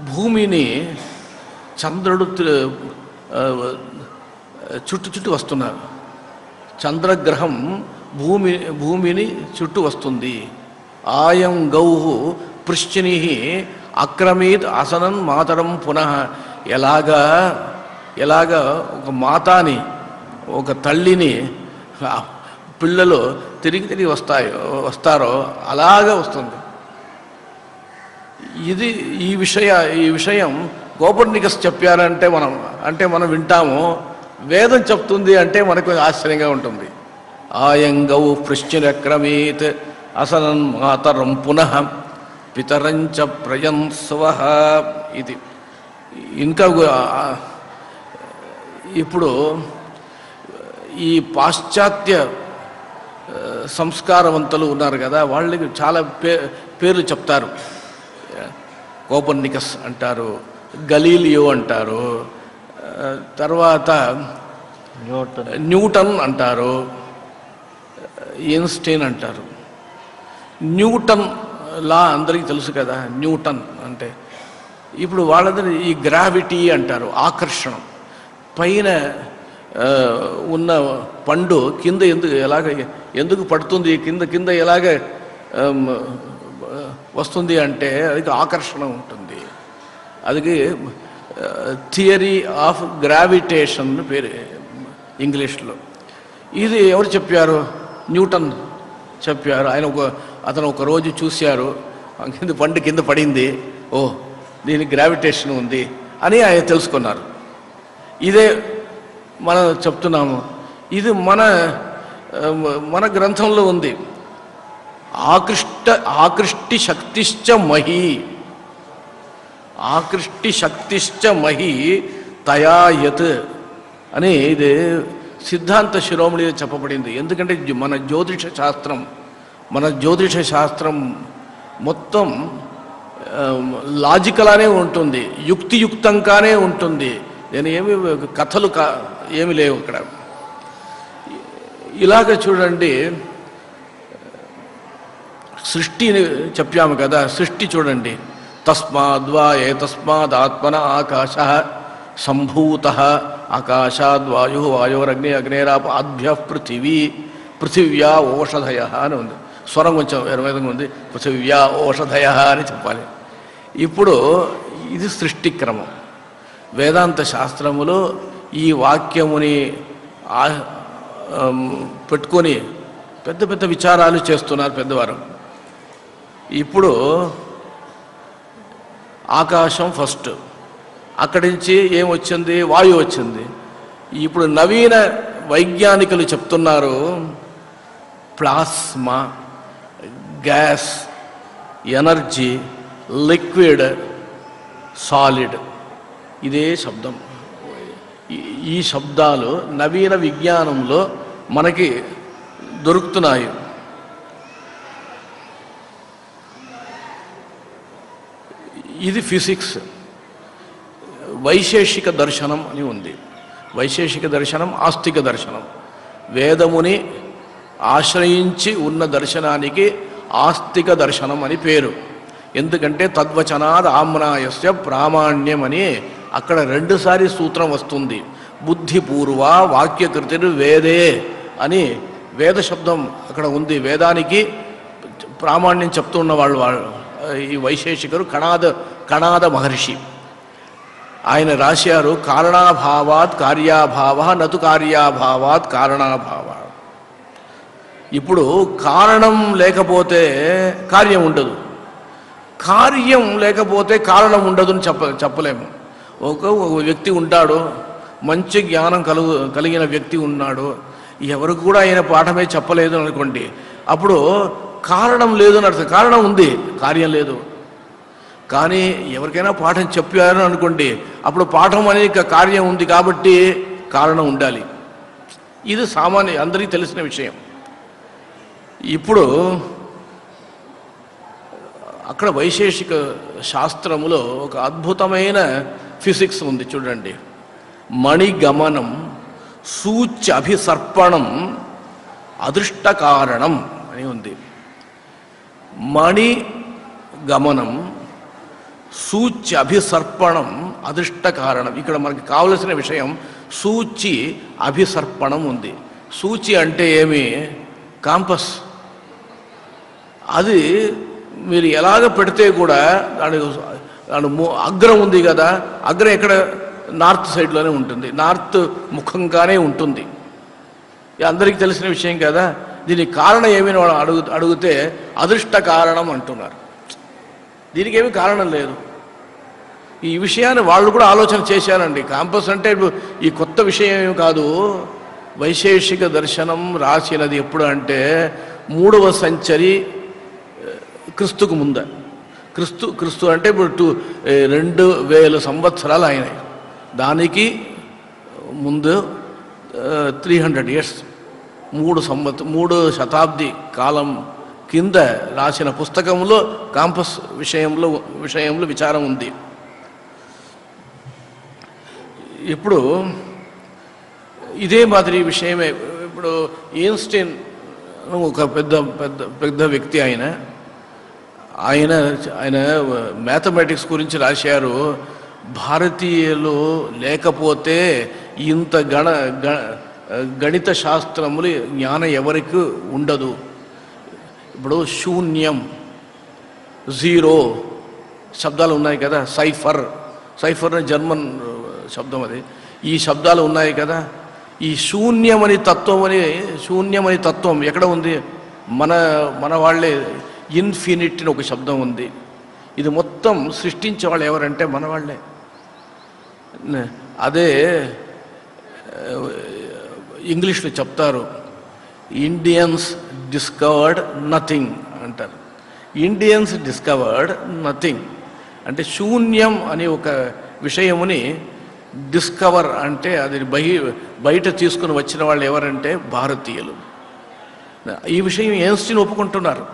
భూమిని చంద్రుడు చుట్టూ వస్తున్నారు. చంద్రగ్రహం భూమిని చుట్టూ వస్తుంది. ఆయం గౌహు పృశ్చిని అక్రమీత్ అసనం మాతరం పునః. ఎలాగా ఒక మాతాని, ఒక తల్లిని పిల్లలు తిరిగి వస్తారో అలాగా వస్తుంది. ఈ విషయం కోపర్నికస్ చెప్పారంటే మనం వింటాము. వేదం చెప్తుంది అంటే మనకు ఆశ్చర్యంగా ఉంటుంది. ఆయంగౌ పృశ్చిరక్రమీత్ అసనం మాతరం పునః పితరంచ ప్రయంస్వః. ఇది ఇంకా ఇప్పుడు ఈ పాశ్చాత్య సంస్కారవంతులు ఉన్నారు కదా, వాళ్ళకి చాలా పేర్లు చెప్తారు. కోపర్నికస్ అంటారు, గలీలియో అంటారు, తర్వాత న్యూటన్ అంటారు, ఐన్స్టైన్ అంటారు. న్యూటన్ లా అందరికీ తెలుసు కదా. న్యూటన్ అంటే ఇప్పుడు వాళ్ళందరూ ఈ గ్రావిటీ అంటారు, ఆకర్షణం. పైన ఉన్న పండు కింద ఎందుకు పడుతుంది, కింద ఎలాగ వస్తుంది అంటే అది ఆకర్షణ ఉంటుంది. అది థియరీ ఆఫ్ గ్రావిటేషన్ పేరు ఇంగ్లీష్లో. ఇది ఎవరు చెప్పారు? న్యూటన్ చెప్పారు. అతను ఒక రోజు చూశారు, పండు కింద పడింది, ఓ దీనికి గ్రావిటేషన్ ఉంది అని ఆయన తెలుసుకున్నారు. ఇదే మనం చెప్తున్నాము. ఇది మన గ్రంథంలో ఉంది. ఆకృష్టి శక్తిశ్చ మహి తయాయత్ అని ఇది సిద్ధాంత శిరోమణి చెప్పబడింది. ఎందుకంటే మన జ్యోతిష శాస్త్రం మొత్తం లాజికల్ ఉంటుంది, యుక్తియుక్తంగానే ఉంటుంది. నేను ఏమి కథలు ఏమి లేవు ఇక్కడ. ఇలాగ చూడండి, సృష్టిని చెప్పాము కదా, సృష్టి చూడండి. తస్మాద్వా ఏతస్మాద్ ఆత్మన ఆకాశ సంభూత ఆకాశాద్వాయు వాయోరగ్ని అగ్నేరాప ఆద్భ్య పృథివీ పృథివ్యా ఓషధయ అని ఉంది. స్వరం కొంచెం విధంగా ఉంది, పృథివ్యా ఓషధయ అని చెప్పాలి. ఇప్పుడు ఇది సృష్టి క్రమం. వేదాంత శాస్త్రములో ఈ వాక్యముని పెట్టుకొని పెద్ద పెద్ద విచారాలు చేస్తున్నారు పెద్దవారు. ఇప్పుడు ఆకాశం ఫస్ట్, అక్కడి నుంచి ఏమొచ్చింది? వాయువు వచ్చింది. ఇప్పుడు నవీన వైజ్ఞానికులు చెప్తున్నారు plasma, gas, energy, liquid, solid. ఇదే శబ్దం. ఈ శబ్దాలు నవీన విజ్ఞానంలో మనకి దొరుకుతున్నాయి. ఇది ఫిజిక్స్. వైశేషిక దర్శనం అని ఉంది. వైశేషిక దర్శనం, ఆస్తిక దర్శనం. వేదముని ఆశ్రయించి ఉన్న దర్శనానికి ఆస్తిక దర్శనం అని పేరు. ఎందుకంటే తద్వచనాద్ ఆమ్నాయస్య ప్రామాణ్యం అని అక్కడ రెండుసారి సూత్రం వస్తుంది. బుద్ధిపూర్వ వాక్యకృతిని వేదే అని వేద శబ్దం అక్కడ ఉంది. వేదానికి ప్రామాణ్యం చెప్తున్న వాళ్ళు ఈ వైశేషికరు కణాద మహర్షి. ఆయన రాశారు, కారణాభావాత్ కార్యాభావ నతు కార్యాభావాత్ కారణాభావ. ఇప్పుడు కారణం లేకపోతే కార్యం ఉండదు, కార్యం లేకపోతే కారణం ఉండదు అని చెప్పలేము. ఒక వ్యక్తి ఉంటాడు, మంచి జ్ఞానం కలిగిన వ్యక్తి ఉన్నాడు, ఎవరికి కూడా ఆయన పాఠమే చెప్పలేదు అనుకోండి, అప్పుడు కారణం లేదు అని అర్థం. కారణం ఉంది, కార్యం లేదు. కానీ ఎవరికైనా పాఠం చెప్పారు అనుకోండి, అప్పుడు పాఠం అనే కార్యం ఉంది కాబట్టి కారణం ఉండాలి. ఇది సామాన్య అందరికీ తెలిసిన విషయం. ఇప్పుడు అక్కడ వైశేషిక శాస్త్రములో ఒక అద్భుతమైన ఫిజిక్స్ ఉంది చూడండి. మణిగమనం సూచ్య అభిసర్పణం అదృష్ట కారణం అని ఉంది. మణి గమనం సూచ్య అభిసర్పణం అదృష్ట కారణం. ఇక్కడ మనకి కావలసిన విషయం సూచి అభిసర్పణం ఉంది. సూచి అంటే ఏమి? కాంపస్. అది మీరు ఎలాగ పెడితే కూడా దాని అగ్రం ఉంది కదా, అగ్రం ఎక్కడ? నార్త్ సైడ్లోనే ఉంటుంది, నార్త్ ముఖంగానే ఉంటుంది. అందరికీ తెలిసిన విషయం కదా. దీనికి కారణం ఏమీ అడిగితే అదృష్ట కారణం అంటున్నారు. దీనికి ఏమీ కారణం లేదు. ఈ విషయాన్ని వాళ్ళు కూడా ఆలోచన చేశారండి. కాంపస్ అంటే ఈ కొత్త విషయం ఏమి కాదు. వైశేషిక దర్శనం రాసినది ఎప్పుడు అంటే 3వ సెంచరీ క్రిస్తుకు ముంద. క్రిస్తు అంటే ఇప్పుడు 2000 సంవత్సరాలు అయినాయి. దానికి ముందు 300 ఇయర్స్, 3 శతాబ్ది కాలం కింద రాసిన పుస్తకంలో కాంపస్ విషయంలో విచారం ఉంది. ఇప్పుడు ఇదే మాదిరి విషయమే. ఇప్పుడు ఐన్స్టీన్ ఒక పెద్ద వ్యక్తి. ఆయన మ్యాథమెటిక్స్ గురించి రాశారు. భారతీయులు లేకపోతే ఇంత గణిత శాస్త్రములు జ్ఞానం ఎవరికి ఉండదు. ఇప్పుడు శూన్యం, జీరో శబ్దాలు ఉన్నాయి కదా. సైఫర్ జర్మన్ శబ్దం అది. ఈ శబ్దాలు ఉన్నాయి కదా. ఈ శూన్యమని తత్వం ఎక్కడ ఉంది? మన వాళ్ళే. ఇన్ఫినిట్ అని ఒక శబ్దం ఉంది. ఇది మొత్తం సృష్టించే వాళ్ళు ఎవరంటే మన వాళ్ళే. అదే ఇంగ్లీష్లో చెప్తారు, ఇండియన్స్ డిస్కవర్డ్ నథింగ్ అంటారు. ఇండియన్స్ డిస్కవర్డ్ నథింగ్ అంటే శూన్యం అనే ఒక విషయముని డిస్కవర్ అంటే అది బయట తీసుకుని వచ్చిన వాళ్ళు ఎవరంటే భారతీయులు. ఈ విషయం ఐన్స్టీన్ ఒప్పుకుంటున్నారు.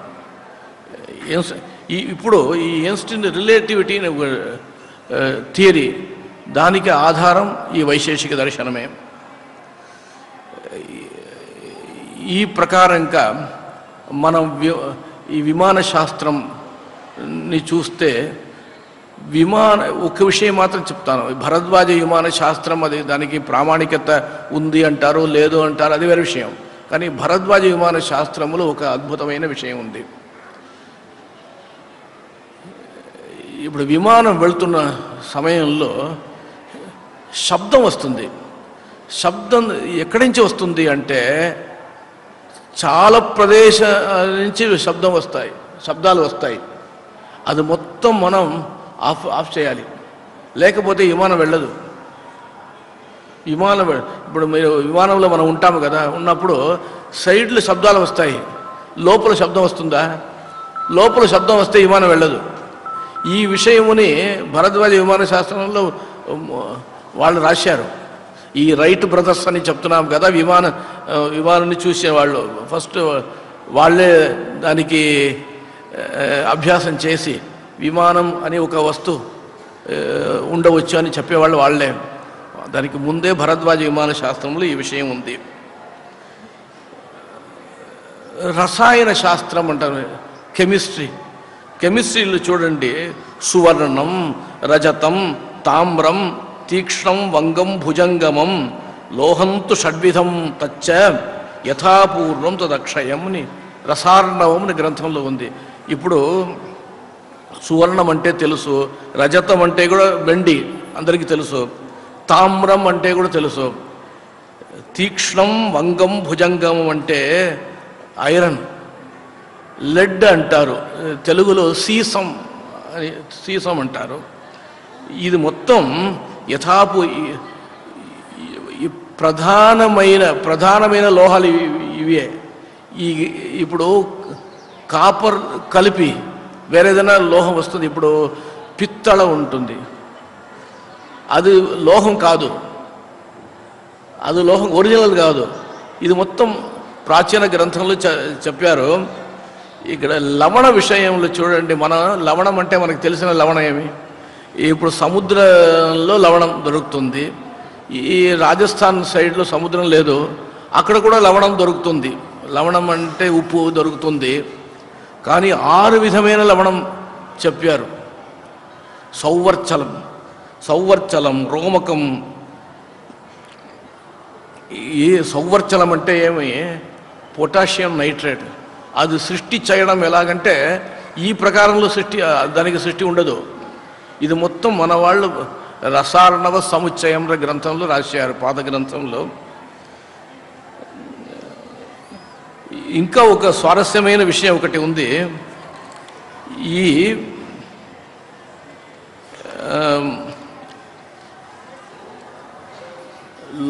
ఇప్పుడు ఈ ఐన్స్టీన్ రిలేటివిటీ థియరీ, దానికి ఆధారం ఈ వైశేషిక దర్శనమే. ఈ ప్రకారంగా మనం ఈ విమాన శాస్త్రంని చూస్తే ఒక విషయం మాత్రం చెప్తాను. భరద్వాజ విమాన శాస్త్రం అది దానికి ప్రామాణికత ఉంది అంటారు, లేదు అంటారు, అది వేరే విషయం. కానీ భరద్వాజ విమాన శాస్త్రంలో ఒక అద్భుతమైన విషయం ఉంది. ఇప్పుడు విమానం వెళ్తున్న సమయంలో శబ్దం వస్తుంది. శబ్దం ఎక్కడి నుంచి వస్తుంది అంటే చాలా ప్రదేశాల నుంచి శబ్దాలు వస్తాయి. అది మొత్తం మనం ఆఫ్ చేయాలి, లేకపోతే విమానం వెళ్ళదు. ఇప్పుడు మీరు విమానంలో మనం ఉంటాము కదా, ఉన్నప్పుడు సైడ్లు శబ్దాలు వస్తాయి, లోపల శబ్దం వస్తుందా? లోపల శబ్దం వస్తే విమానం వెళ్ళదు. ఈ విషయముని భరద్వాజ విమాన శాస్త్రంలో వాళ్ళు రాశారు. ఈ రైట్ బ్రదర్స్ అని చెప్తున్నాం కదా, విమానాన్ని చూసే వాళ్ళు ఫస్ట్ వాళ్ళే దానికి అభ్యాసం చేసి విమానం అని ఒక వస్తువు ఉండవచ్చు అని చెప్పేవాళ్ళు వాళ్ళే. దానికి ముందే భరద్వాజ విమాన శాస్త్రంలో ఈ విషయం ఉంది. రసాయన శాస్త్రం అంటారు, కెమిస్ట్రీలో చూడండి, సువర్ణం, రజతం, తామ్రం, తీక్ష్ణం, వంగం, భుజంగమం, లోహంతు షడ్విధం తచ్చ యథాపూర్వం తదక్షయం అని రసార్ణవం అని గ్రంథంలో ఉంది. ఇప్పుడు సువర్ణం అంటే తెలుసు, రజతం అంటే కూడా వెండి అందరికీ తెలుసు, తామ్రం అంటే కూడా తెలుసు, తీక్ష్ణం, వంగం, భుజంగమం అంటే ఐరన్, లెడ్ అంటారు, తెలుగులో సీసం అంటారు. ఇది మొత్తం ప్రధానమైన లోహాలు ఇవే. ఇప్పుడు కాపర్ కలిపి వేరేదైనా లోహం వస్తుంది. ఇప్పుడు పిత్తళ ఉంటుంది, అది లోహం కాదు, అది లోహం ఒరిజినల్ కాదు. ఇది మొత్తం ప్రాచీన గ్రంథంలో చెప్పారు. ఇక్కడ లవణ విషయంలో చూడండి, లవణం అంటే మనకు తెలిసిన లవణం ఏమి? ఇప్పుడు సముద్రంలో లవణం దొరుకుతుంది. ఈ రాజస్థాన్ సైడ్లో సముద్రం లేదు, అక్కడ కూడా లవణం దొరుకుతుంది. లవణం అంటే ఉప్పు దొరుకుతుంది. కానీ 6 విధమైన లవణం చెప్పారు. సౌవర్చలం, రోమకం. ఈ సౌవర్చలం అంటే ఏమి? Potassium nitrate. అది సృష్టి చేయడం ఎలాగంటే ఈ ప్రకారంలో దానికి సృష్టి ఉండదు. ఇది మొత్తం మన వాళ్ళు రసార్ణవ సముచ్చయం గ్రంథంలో రాశారు, పాత గ్రంథంలో. ఇంకా ఒక స్వారస్యమైన విషయం ఒకటి ఉంది. ఈ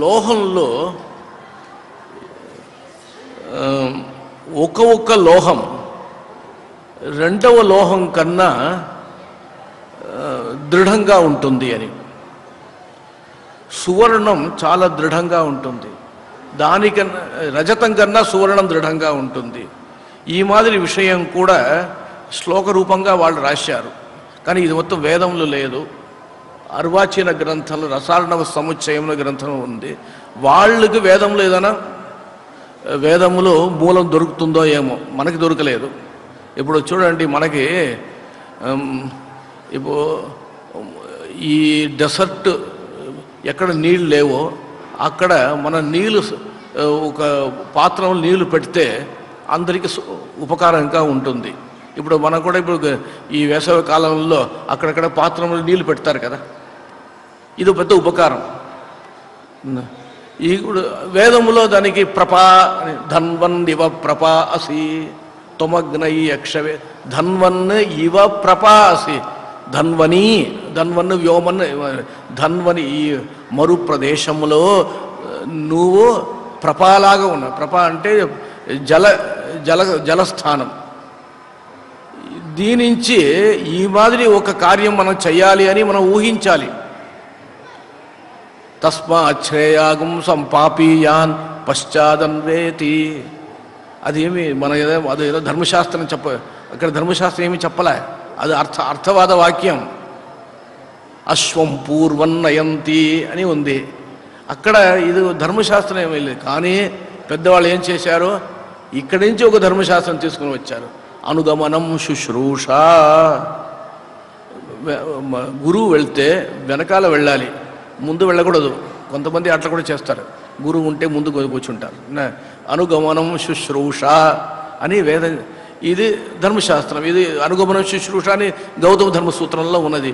లోహంలో ఒక్క లోహం రెండవ లోహం కన్నా దృఢంగా ఉంటుంది అని. సువర్ణం చాలా దృఢంగా ఉంటుంది, దానికన్నా రజతం కన్నా సువర్ణం దృఢంగా ఉంటుంది. ఈ మాదిరి విషయం కూడా శ్లోక రూపంగా వాళ్ళు రాశారు. కానీ ఇది మొత్తం వేదంలో లేదు. అర్వాచీన గ్రంథంలో రసార్ణవ సముచ్చయంలో గ్రంథం ఉంది. వాళ్ళకి వేదంలో ఏదైనా వేదములో మూలం దొరుకుతుందో ఏమో, మనకి దొరకలేదు. ఇప్పుడు చూడండి, మనకి ఇప్పుడు ఈ డెసర్ట్ ఎక్కడ నీళ్ళు లేవో అక్కడ మన నీళ్ళు ఒక పాత్రలో నీళ్లు పెడితే అందరికీ ఉపకారంగా ఉంటుంది. ఇప్పుడు మనం కూడా ఇప్పుడు ఈ వేసవి కాలంలో అక్కడక్కడ పాత్రలో నీళ్లు పెడతారు కదా, ఇది పెద్ద ఉపకారం. ఈ వేదములో దానికి ప్రపా ధన్వన్ ఇవ ప్రపా అసి తొమగ్నై యక్షవే ధన్వన్ ఇవ ప్రపా అసి ధన్వన్ వ్యోమన్ ధన్వని ఈ మరు ప్రదేశంలో నువ్వు ప్రపాలాగా ఉన్నావు. ప్రపా అంటే జలస్థానం. దీని నుంచి ఈ మాదిరి ఒక కార్యం మనం చేయాలి అని మనం ఊహించాలి. తస్మాత్ శ్రేయాగం సంపాపీయాన్ పశ్చాదన్వేతి. అదేమి మన అదేదో ధర్మశాస్త్రం అక్కడ ధర్మశాస్త్రం ఏమీ చెప్పలే, అది అర్థవాద వాక్యం. అశ్వం పూర్వం నయంతి అని ఉంది. అక్కడ ఇది ధర్మశాస్త్రం ఏమీ లేదు. కానీ పెద్దవాళ్ళు ఏం చేశారు, ఇక్కడి నుంచి ఒక ధర్మశాస్త్రం తీసుకుని వచ్చారు. అనుగమనం శుశ్రూష. గురువు వెళ్తే వెనకాల వెళ్ళాలి, ముందు వెళ్ళకూడదు. కొంతమంది అట్లా కూడా చేస్తారు, గురువు ఉంటే ముందు కూర్చుంటారు. అనుగమనం శుశ్రూష అని వేదం, ఇది ధర్మశాస్త్రం. ఇది అనుగమనం శుశ్రూష అని గౌతమ ధర్మసూత్రంలో ఉన్నది.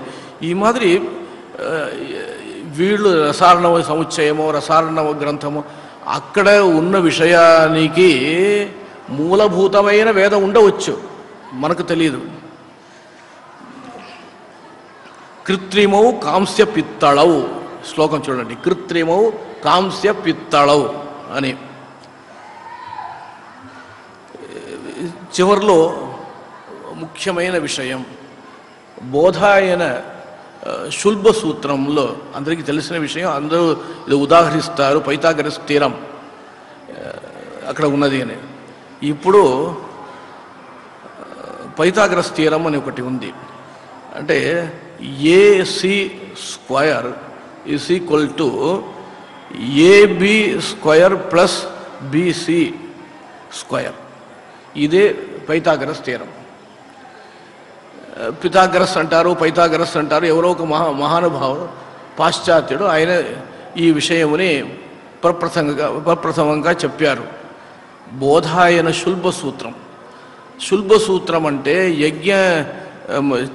ఈ మాదిరి వీళ్ళు రసార్ణవ సముచ్చయమో రసార్ణవ గ్రంథము అక్కడ ఉన్న విషయానికి మూలభూతమైన వేదం ఉండవచ్చు, మనకు తెలియదు. కృత్రిమౌ కాంస్య పిత్తళౌ శ్లోకం చూడండి. కృత్రిమౌ కాంస్య పిత్తళౌ అని చివరిలో ముఖ్యమైన విషయం బోధాయన శుల్బ సూత్రంలో అందరికీ తెలిసిన విషయం, అందరూ ఇది ఉదాహరిస్తారు. పైథాగరస్ థీరం అక్కడ ఉన్నది అని. ఇప్పుడు పైథాగరస్ థీరం అని ఒకటి ఉంది. అంటే AC square is equal to AB square plus BC square. ఇదే పైథాగరస్ థీరం. పిథాగరస్ అంటారు, పైథాగరస్ అంటారు. ఎవరో ఒక మహానుభావుడు పాశ్చాత్యుడు, ఆయన ఈ విషయముని ప్రప్రథమంగా చెప్పారు. బోధాయన శుల్బ సూత్రం. శుల్బ సూత్రం అంటే యజ్ఞ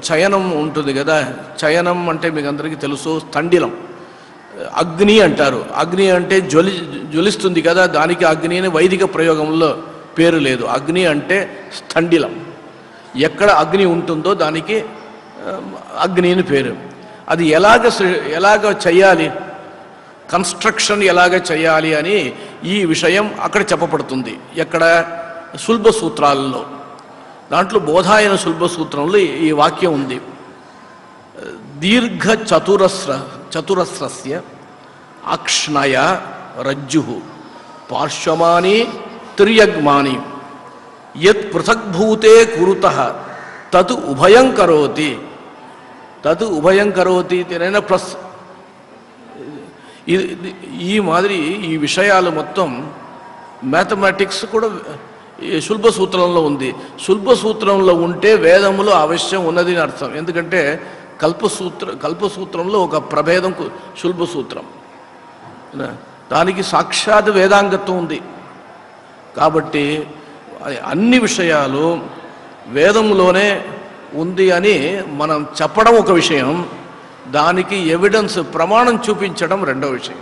చయనం ఉంటుంది కదా, చయనం అంటే మీకు అందరికీ తెలుసు, స్థండిలం. అగ్ని అంటారు. అగ్ని అంటే జ్వలిస్తుంది కదా, దానికి అగ్ని అని వైదిక ప్రయోగంలో పేరు లేదు. అగ్ని అంటే స్థండిలం. ఎక్కడ అగ్ని ఉంటుందో దానికి అగ్ని అని పేరు. అది ఎలాగ చేయాలి, కన్స్ట్రక్షన్ ఎలాగ చేయాలి అని ఈ విషయం అక్కడ చెప్పబడుతుంది. ఎక్కడ? శుల్బ సూత్రాల్లో. దాంట్లో బోధాయన శుల్బ సూత్రంలో ఈ వాక్యం ఉంది. దీర్ఘ చతురస్రస్య అక్ష్ణయ రజ్జు పార్శ్వమాని త్రియగ్మాని యత్ పృథగ్భూతే కురుతః తత్ ఉభయం కరోతి. తత్ ఉభయం కరోతి తేనైనా ప్లస్. ఈ మాదిరి ఈ విషయాలు మొత్తం మ్యాథమెటిక్స్ కూడా శుల్బ సూత్రంలో ఉంది. శుల్బ సూత్రంలో ఉంటే వేదములో అవశ్యం ఉన్నది అని అర్థం. ఎందుకంటే కల్పసూత్రంలో ఒక ప్రభేదం శుల్బ సూత్రం, దానికి సాక్షాత్ వేదాంగత్వం ఉంది. కాబట్టి అన్ని విషయాలు వేదంలోనే ఉంది అని మనం చెప్పడం ఒక విషయం, దానికి ఎవిడెన్స్ ప్రమాణం చూపించడం రెండో విషయం.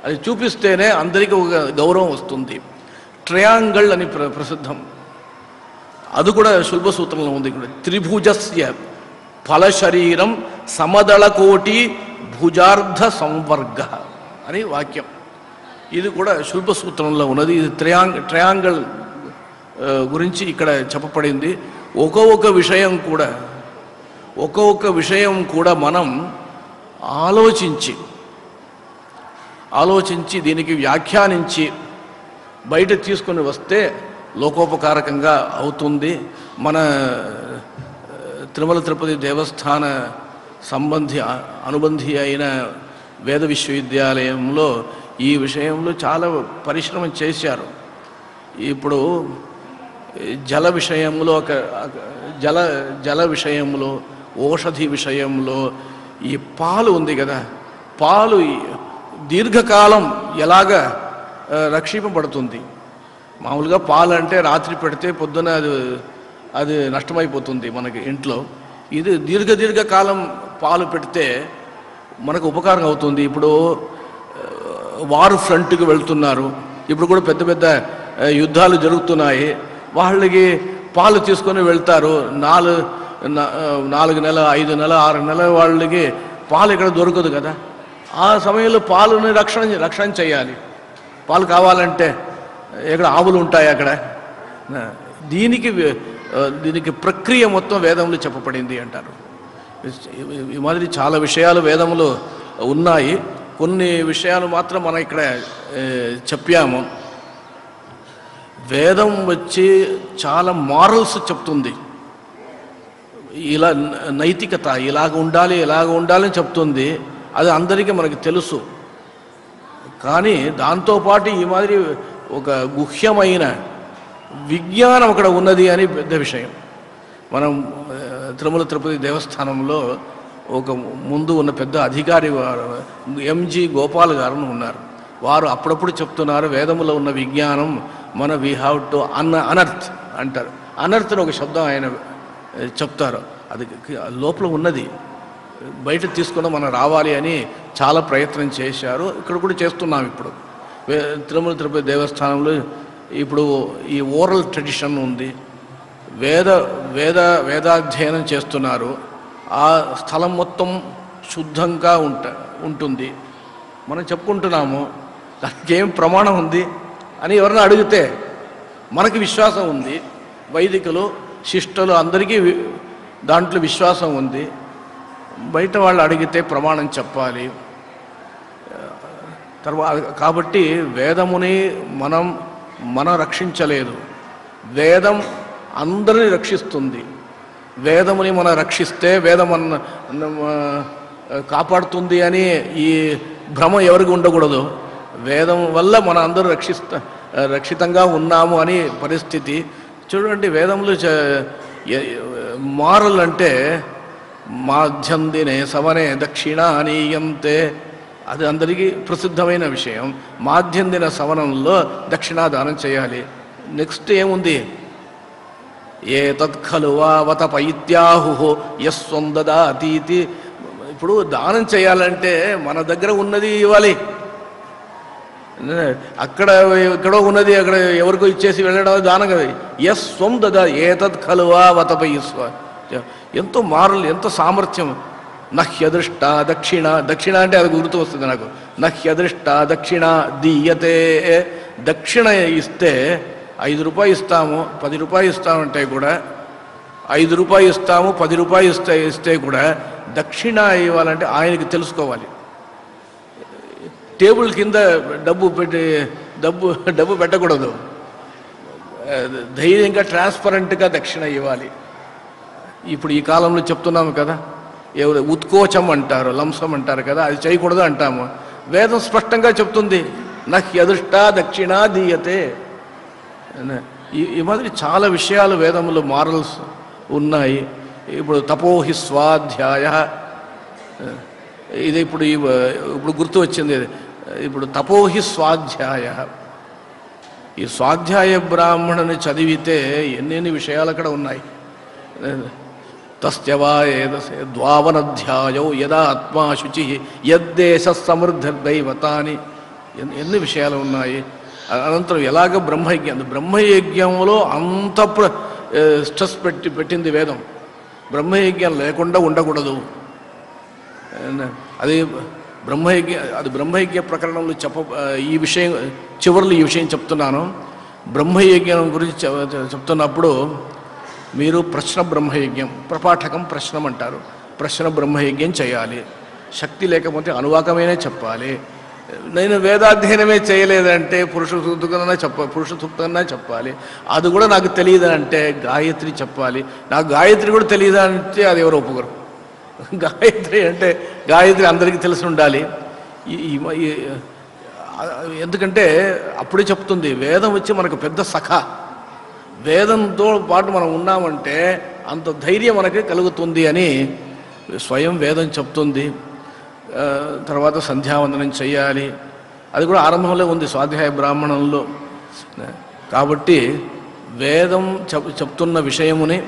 అది చూపిస్తేనే అందరికీ ఒక గౌరవం వస్తుంది. ట్రయాంగిల్ అని ప్రసిద్ధం, అది కూడా శుల్బ సూత్రంలో ఉంది. త్రిభుజస్య ఫలశరీరం సమదళకోటి భుజార్ధ సంవర్గ అని వాక్యం. ఇది కూడా శుల్బ సూత్రంలో ఉన్నది. ఇది ట్రయాంగిల్ గురించి ఇక్కడ చెప్పబడింది. ఒక్కొక్క విషయం కూడా మనం ఆలోచించి దీనికి వ్యాఖ్యానించి బయట తీసుకుని వస్తే లోకోపకారకంగా అవుతుంది. మన తిరుమల తిరుపతి దేవస్థాన అనుబంధి అయిన వేద విశ్వవిద్యాలయంలో ఈ విషయంలో చాలా పరిశ్రమ చేశారు. ఇప్పుడు జల విషయంలో జల విషయంలో, ఔషధి విషయంలో ఈ పాలు ఉంది కదా, పాలు దీర్ఘకాలం ఎలాగ రక్షింపబడుతుంది. మామూలుగా పాలు అంటే రాత్రి పెడితే పొద్దున అది నష్టమైపోతుంది మనకి ఇంట్లో. ఇది దీర్ఘకాలం పాలు పెడితే మనకు ఉపకారం అవుతుంది. ఇప్పుడు వారు ఫ్రంట్కి వెళ్తున్నారు, ఇప్పుడు కూడా పెద్ద పెద్ద యుద్ధాలు జరుగుతున్నాయి. వాళ్ళకి పాలు తీసుకొని వెళ్తారు. 4 నెలలు 5 నెలలు 6 నెలల వాళ్ళకి పాలు ఇక్కడ దొరకదు కదా. ఆ సమయంలో పాలుని రక్షణ చేయాలి. పాలు కావాలంటే ఇక్కడ ఆవులు ఉంటాయి అక్కడ. దీనికి ప్రక్రియ మొత్తం వేదంలో చెప్పబడింది అంటారు. ఈ మాదిరి చాలా విషయాలు వేదములో ఉన్నాయి. కొన్ని విషయాలు మాత్రం మనం ఇక్కడ చెప్పాము. వేదం వచ్చి చాలా మారల్స్ చెప్తుంది. ఇలా నైతికత ఇలాగ ఉండాలి ఇలాగ ఉండాలని చెప్తుంది. అది అందరికీ మనకి తెలుసు. కానీ దాంతోపాటు ఈ మాదిరి ఒక గుహ్యమైన విజ్ఞానం అక్కడ ఉన్నది అని పెద్ద విషయం. మనం తిరుమల తిరుపతి దేవస్థానంలో ఒక ముందు ఉన్న పెద్ద అధికారి ఎంజి గోపాల్ గారు ఉన్నారు. వారు అప్పుడప్పుడు చెప్తున్నారు, వేదములో ఉన్న విజ్ఞానం మన వీ హ్యావ్ టు అనర్త్ అంటారు. అనర్త్ అని ఒక శబ్దం ఆయన చెప్తారు. అది లోపల ఉన్నది, బయట తీసుకుని మనం రావాలి అని చాలా ప్రయత్నం చేశారు. ఇక్కడ కూడా చేస్తున్నాం. ఇప్పుడు తిరుమల తిరుపతి దేవస్థానంలో ఇప్పుడు ఈ ఓరల్ ట్రెడిషన్ ఉంది. వేదాధ్యయనం చేస్తున్నారు. ఆ స్థలం మొత్తం శుద్ధంగా ఉంటుంది. మనం చెప్పుకుంటున్నాము, దానికి ఏం ప్రమాణం ఉంది అని ఎవరైనా అడిగితే మనకి విశ్వాసం ఉంది. వైదికులు శిష్టులు అందరికీ దాంట్లో విశ్వాసం ఉంది. బయట వాళ్ళు అడిగితే ప్రమాణం చెప్పాలి. తర్వాత కాబట్టి వేదముని మనం రక్షించలేదు, వేదం అందరినీ రక్షిస్తుంది. వేదముని మనం రక్షిస్తే వేదం కాపాడుతుంది అని ఈ భ్రమ ఎవరికి ఉండకూడదు. వేదం వల్ల మన అందరూ రక్షితంగా ఉన్నాము అని పరిస్థితి. చూడండి, వేదములు మారల్ అంటే మాధ్యందినే సవనే దక్షిణానీయంతే, అది అందరికీ ప్రసిద్ధమైన విషయం. మాధ్యందిన సవనంలో దక్షిణాదానం చేయాలి. నెక్స్ట్ ఏముంది? ఏ తత్ఖలు వావత పైత్యాహు యస్వందదాతీతి. ఇప్పుడు దానం చేయాలంటే మన దగ్గర ఉన్నది ఇవ్వాలి. అక్కడ ఎక్కడో ఉన్నది అక్కడ ఎవరికో ఇచ్చేసి వెళ్ళడం దానం కదా. యస్వం దదా ఏతత్ ఖలువా వతపయిస్వ. ఎంతో మారలు, ఎంతో సామర్థ్యం. నహ్యదృష్ట దక్షిణ, దక్షిణ అంటే అది గుర్తు వస్తుంది నాకు. నహ్యదృష్ట దక్షిణ దీయతే. దక్షిణ ఇస్తే 5 రూపాయలు ఇస్తాము, 10 రూపాయలు ఇస్తామంటే కూడా 5 రూపాయలు ఇస్తాము, 10 రూపాయలు ఇస్తే కూడా దక్షిణ ఇవ్వాలంటే ఆయనకి తెలుసుకోవాలి. టేబుల్ కింద డబ్బు పెట్టకూడదు. ధైర్యంగా ట్రాన్స్పరెంట్గా దక్షిణ ఇవ్వాలి. ఇప్పుడు ఈ కాలంలో చెప్తున్నాము కదా, ఎవరు ఉత్కోచం అంటారు, లంసం అంటారు కదా, అది చేయకూడదు అంటాము. వేదం స్పష్టంగా చెప్తుంది, నహ్యదృష్ట దక్షిణ దీయతే. ఈ మాదిరి చాలా విషయాలు వేదములు మారల్స్ ఉన్నాయి. ఇప్పుడు తపోహి స్వాధ్యాయ, ఇది ఇప్పుడు గుర్తు వచ్చింది. ఇప్పుడు తపోహి స్వాధ్యాయ, ఈ స్వాధ్యాయ బ్రాహ్మణుని చదివితే ఎన్నెన్ని విషయాలు అక్కడ ఉన్నాయి. తస్యవా ఏదసే ద్వావనధ్యాయౌ యదా ఆత్మా శుచి యద్దేశ సమృద్ధిర్దైవతాని, ఎన్ని విషయాలు ఉన్నాయి. అనంతరం ఎలాగ బ్రహ్మయజ్ఞంలో అంత స్ట్రెస్ పెట్టింది వేదం. బ్రహ్మయజ్ఞం లేకుండా ఉండకూడదు. అది బ్రహ్మయజ్ఞ ప్రకరణంలో ఈ విషయం చివరిలో ఈ విషయం చెప్తున్నాను. బ్రహ్మయజ్ఞం గురించి చెప్తున్నప్పుడు మీరు ప్రశ్న బ్రహ్మయజ్ఞం, ప్రపాఠకం ప్రశ్నం అంటారు. ప్రశ్న బ్రహ్మయజ్ఞం చేయాలి. శక్తి లేకపోతే అనువాకమైనా చెప్పాలి. నేను వేదాధ్యయనమే చేయలేదంటే పురుష సూక్తంగా చెప్పాలి. అది కూడా నాకు తెలియదు అంటే గాయత్రి చెప్పాలి. నాకు గాయత్రి కూడా తెలియదు అంటే అది ఎవరు ఒప్పుకోరు. గాయత్రి అంటే గాయత్రి అందరికీ తెలిసి ఉండాలి. ఎందుకంటే అప్పుడే చెప్తుంది, వేదం వచ్చి మనకు పెద్ద సఖ. వేదంతో పాటు మనం ఉన్నామంటే అంత ధైర్యం మనకి కలుగుతుంది అని స్వయం వేదం చెప్తుంది. తర్వాత సంధ్యావందనం చేయాలి, అది కూడా ఆరంభంలో ఉంది స్వాధ్యాయ బ్రాహ్మణంలో. కాబట్టి వేదం చెప్తున్న విషయముని,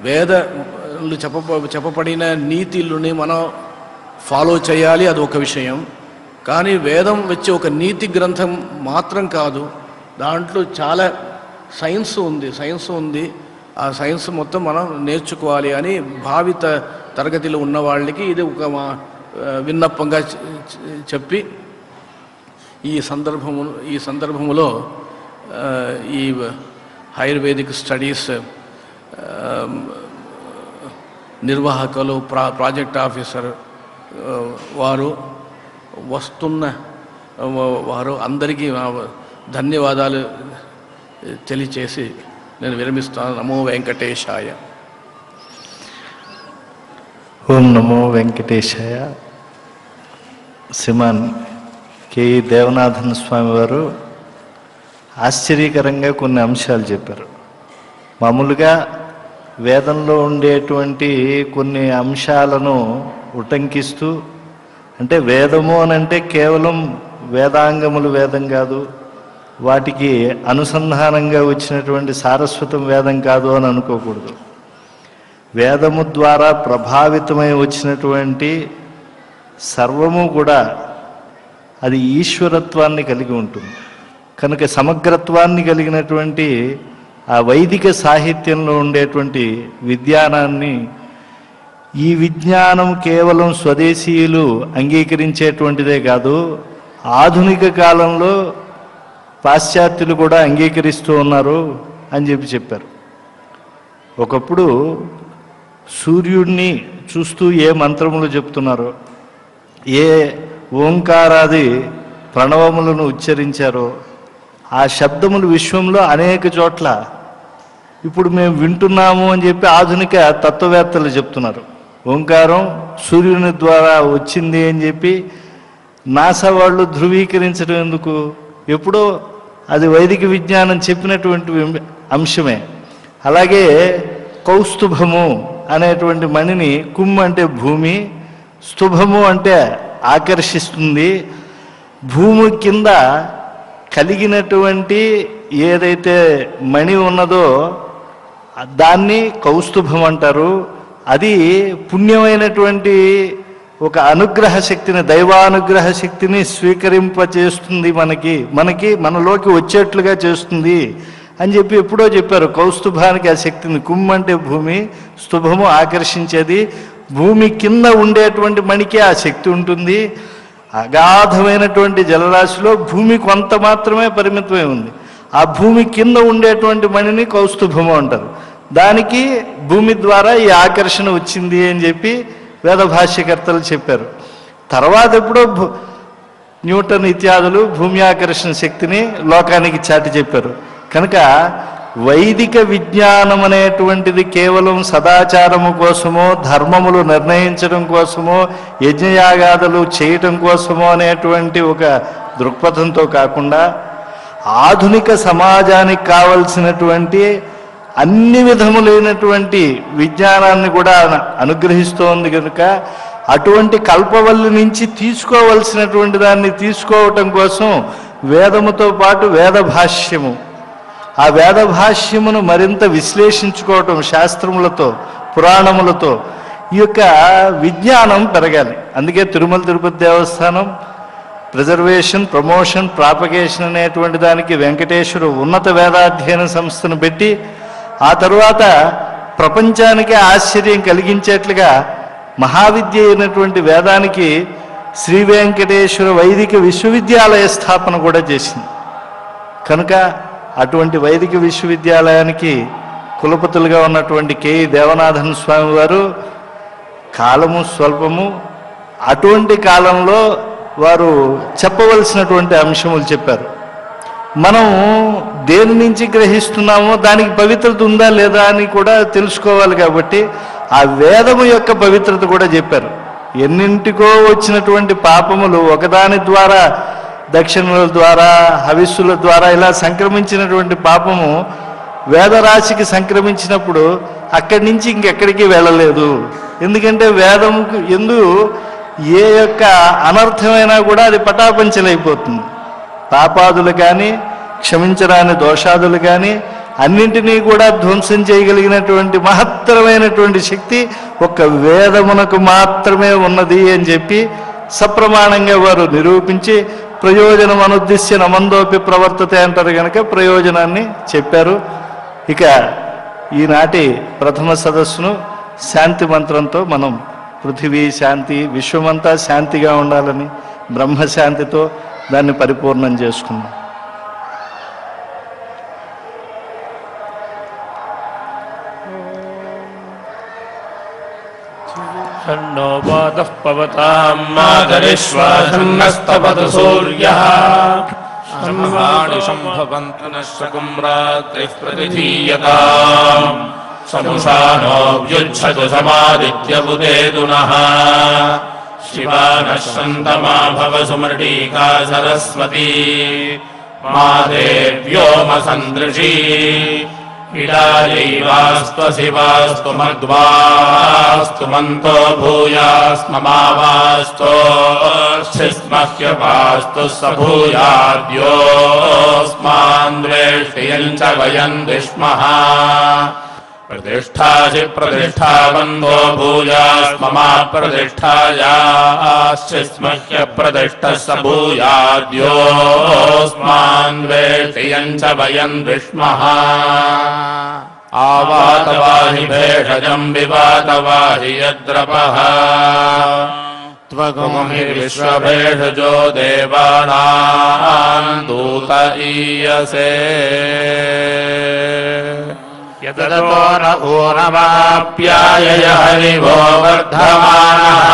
వేదలు చెప్పబడిన నీతిని మనం ఫాలో చేయాలి, అది ఒక విషయం. కానీ వేదం వచ్చే ఒక నీతి గ్రంథం మాత్రం కాదు, దాంట్లో చాలా సైన్స్ ఉంది. ఆ సైన్స్ మొత్తం మనం నేర్చుకోవాలి అని భావిత తరగతిలో ఉన్న వాళ్ళకి ఇది ఒక విన్నప్పంగా చెప్పి ఈ సందర్భములో ఈ ఆయుర్వేదిక్ స్టడీస్ నిర్వాహకులు, ప్రాజెక్ట్ ఆఫీసర్ వారు వారు అందరికీ ధన్యవాదాలు తెలియచేసి నేను విరమిస్తాను. నమో వెంకటేశాయ. ఓం నమో వెంకటేశాయ. శ్రీమాన్ కె.ఈ. దేవనాథన్ స్వామి వారు ఆశ్చర్యకరంగా కొన్ని అంశాలు చెప్పారు. మామూలుగా వేదంలో ఉండేటువంటి కొన్ని అంశాలను ఉటంకిస్తూ, అంటే వేదము అనంటే కేవలం వేదాంగములు వేదం కాదు, వాటికి అనుసంధానంగా వచ్చినటువంటి సారస్వతం వేదం కాదు అని అనుకోకూడదు. వేదము ద్వారా ప్రభావితమై వచ్చినటువంటి సర్వము కూడా అది ఈశ్వరత్వాన్ని కలిగి ఉంటుంది. కనుక సమగ్రత్వాన్ని కలిగినటువంటి ఆ వైదిక సాహిత్యంలో ఉండేటువంటి విజ్ఞానాన్ని, ఈ విజ్ఞానం కేవలం స్వదేశీయులు అంగీకరించేటువంటిదే కాదు, ఆధునిక కాలంలో పాశ్చాత్యులు కూడా అంగీకరిస్తూ ఉన్నారు అని చెప్పారు. ఒకప్పుడు సూర్యుడిని చూస్తూ ఏ మంత్రములు చెప్తున్నారో, ఏ ఓంకారాది ప్రణవములను ఉచ్చరించారో ఆ శబ్దములు విశ్వంలో అనేక చోట్ల ఇప్పుడు మేము వింటున్నాము అని చెప్పి ఆధునిక తత్వవేత్తలు చెప్తున్నారు. ఓంకారం సూర్యుని ద్వారా వచ్చింది అని చెప్పి నాసా వాళ్ళు ధృవీకరించడం ఎందుకు? ఎప్పుడో అది వైదిక విజ్ఞానం చెప్పినటువంటి అంశమే. అలాగే కౌస్తుభము అనేటువంటి మణిని, కుమ్ అంటే భూమి, స్తుభము అంటే ఆకర్షిస్తుంది. భూమి కింద కలిగినటువంటి ఏదైతే మణి ఉన్నదో దాన్ని కౌస్తుభం అంటారు. అది పుణ్యమైనటువంటి ఒక అనుగ్రహ శక్తిని, దైవానుగ్రహ శక్తిని స్వీకరింపచేస్తుంది, మనలోకి వచ్చేట్లుగా చేస్తుంది అని చెప్పి ఎప్పుడో చెప్పారు. కౌస్తుభానికి ఆ శక్తిని, కుమ్ అంటే భూమి, స్తుభము ఆకర్షించేది. భూమి కింద ఉండేటువంటి మణికి ఆ శక్తి ఉంటుంది. అగాధమైనటువంటి జలరాశిలో భూమి కొంత మాత్రమే పరిమితమై ఉంది. ఆ భూమి కింద ఉండేటువంటి మణిని కౌస్తుభము అంటారు. దానికి భూమి ద్వారా ఈ ఆకర్షణ వచ్చింది అని చెప్పి వేద భాష్యకర్తలు చెప్పారు. తర్వాత ఎప్పుడో న్యూటన్ ఇత్యాదులు భూమి ఆకర్షణ శక్తిని లోకానికి చాటి చెప్పారు. కనుక వైదిక విజ్ఞానం అనేటువంటిది కేవలం సదాచారము కోసమో, ధర్మములు నిర్ణయించడం కోసమో, యజ్ఞయాగాదులు చేయటం కోసమో అనేటువంటి ఒక దృక్పథంతో కాకుండా ఆధునిక సమాజానికి కావలసినటువంటి అన్ని విధములైనటువంటి విజ్ఞానాన్ని కూడా అనుగ్రహిస్తోంది. కనుక అటువంటి కల్పవల్లి నుంచి తీసుకోవలసినటువంటి దాన్ని తీసుకోవటం కోసం వేదముతో పాటు వేద భాష్యము, ఆ వేద భాష్యమును మరింత విశ్లేషించుకోవటం శాస్త్రములతో, పురాణములతో ఈ యొక్క విజ్ఞానం పెరగాలి. అందుకే తిరుమల తిరుపతి దేవస్థానం ప్రిజర్వేషన్, ప్రమోషన్, ప్రాపగేషన్ అనేటువంటి దానికి వెంకటేశ్వర ఉన్నత వేదాధ్యయన సంస్థను పెట్టి, ఆ తరువాత ప్రపంచానికి ఆశ్చర్యం కలిగించేట్లుగా మహావిద్య అయినటువంటి వేదానికి శ్రీ వెంకటేశ్వర వైదిక విశ్వవిద్యాలయ స్థాపన కూడా చేసింది. కనుక అటువంటి వైదిక విశ్వవిద్యాలయానికి కులపతులుగా ఉన్నటువంటి కె.ఈ. దేవనాథన్ స్వామి వారు కాలము స్వల్పము, అటువంటి కాలంలో వారు చెప్పవలసినటువంటి అంశములు చెప్పారు. మనం దేని నుంచి గ్రహిస్తున్నామో దానికి పవిత్రత ఉందా లేదా అని కూడా తెలుసుకోవాలి. కాబట్టి ఆ వేదము యొక్క పవిత్రత కూడా చెప్పారు. ఎన్నింటికో వచ్చినటువంటి పాపములు ఒకదాని ద్వారా, దక్షిణల ద్వారా, హవిస్సుల ద్వారా ఇలా సంక్రమించినటువంటి పాపము వేదరాశికి సంక్రమించినప్పుడు అక్కడి నుంచి ఇంకెక్కడికి వెళ్ళలేదు. ఎందుకంటే వేదముకు ఎందు ఏ యొక్క అనర్థమైనా కూడా అది పటాపంచలైపోతుంది. పాపాదులు కానీ, క్షమించరాని దోషాదులు కానీ అన్నింటినీ కూడా ధ్వంసం చేయగలిగినటువంటి మహత్తరమైనటువంటి శక్తి ఒక్క వేదమునకు మాత్రమే ఉన్నది అని చెప్పి సప్రమాణంగా వారు నిరూపించి, ప్రయోజనం అనుద్దిశ్య నమందోపి ప్రవర్తతే అంటారు కనుక ప్రయోజనాన్ని చెప్పారు. ఇక ఈనాటి ప్రథమ సదస్సును శాంతి మంత్రంతో మనం పృథివీ శాంతి, విశ్వమంతా శాంతిగా ఉండాలని బ్రహ్మశాంతితో దాన్ని పరిపూర్ణం చేసుకున్నాం. షణ్ణో పాదః పవతాం మాతరిశ్వాసన్నస్తపతు సూర్యః సంభవాని సంభవంతు నశ్చకుం రాత్రిః ప్రతిధీయతాం समुषानोऽव्युच्छतु समादित्यबुदेतु नः शिवा नः सन्तमा भव सुमृडीका सरस्वती मा देव्योमसन्दृशी इडायैवास्त्वशिवास्तु मद्वास्तु मन्तो भूयास्ममावास्तोऽस्मह्यपास्तु स भूयाद्योऽस्मान्द्वेष्टियम् च वयम् विष्मः प्रतिष्ठासि प्रतिष्ठावन्तो भूयास्ममा प्रतिष्ठायाश्चिस्मह्यप्रतिष्ठः स भूयाद्योऽस्मान्द्वेष्टियम् च वयम् विष्मः आवातवाहि भेषजम् विवातवाहि यद्रपः त्वगुमहि विश्वभेषजो देवानाम् दूत ईयसे यदतो न ऊनवाप्यायय हरिवो वर्धमानः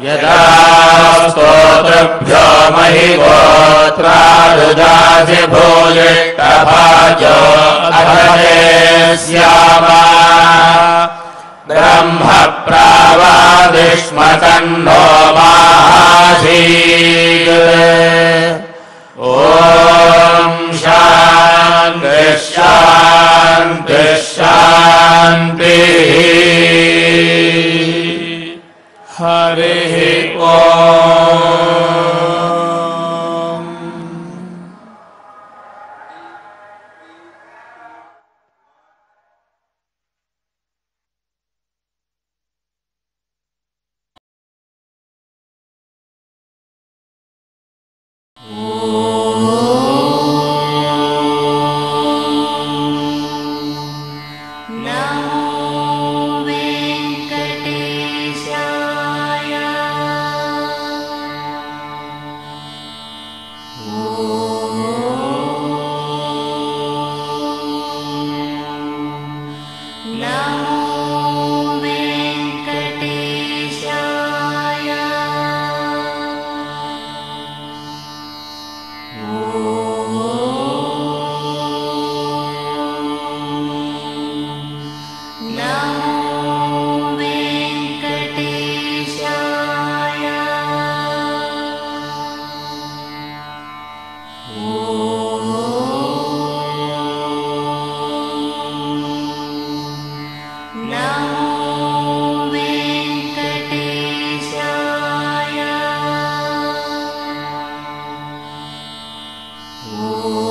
यदा स्तोत्रभ्यो महि गोत्रारुदासि भूयिष्ठभाजो अधरे स्याम ब्रह्म प्रावादिष्म तन्नो मासीत् ॐ शान्ति शान्ति शान्तिः हरिः ॐ Oh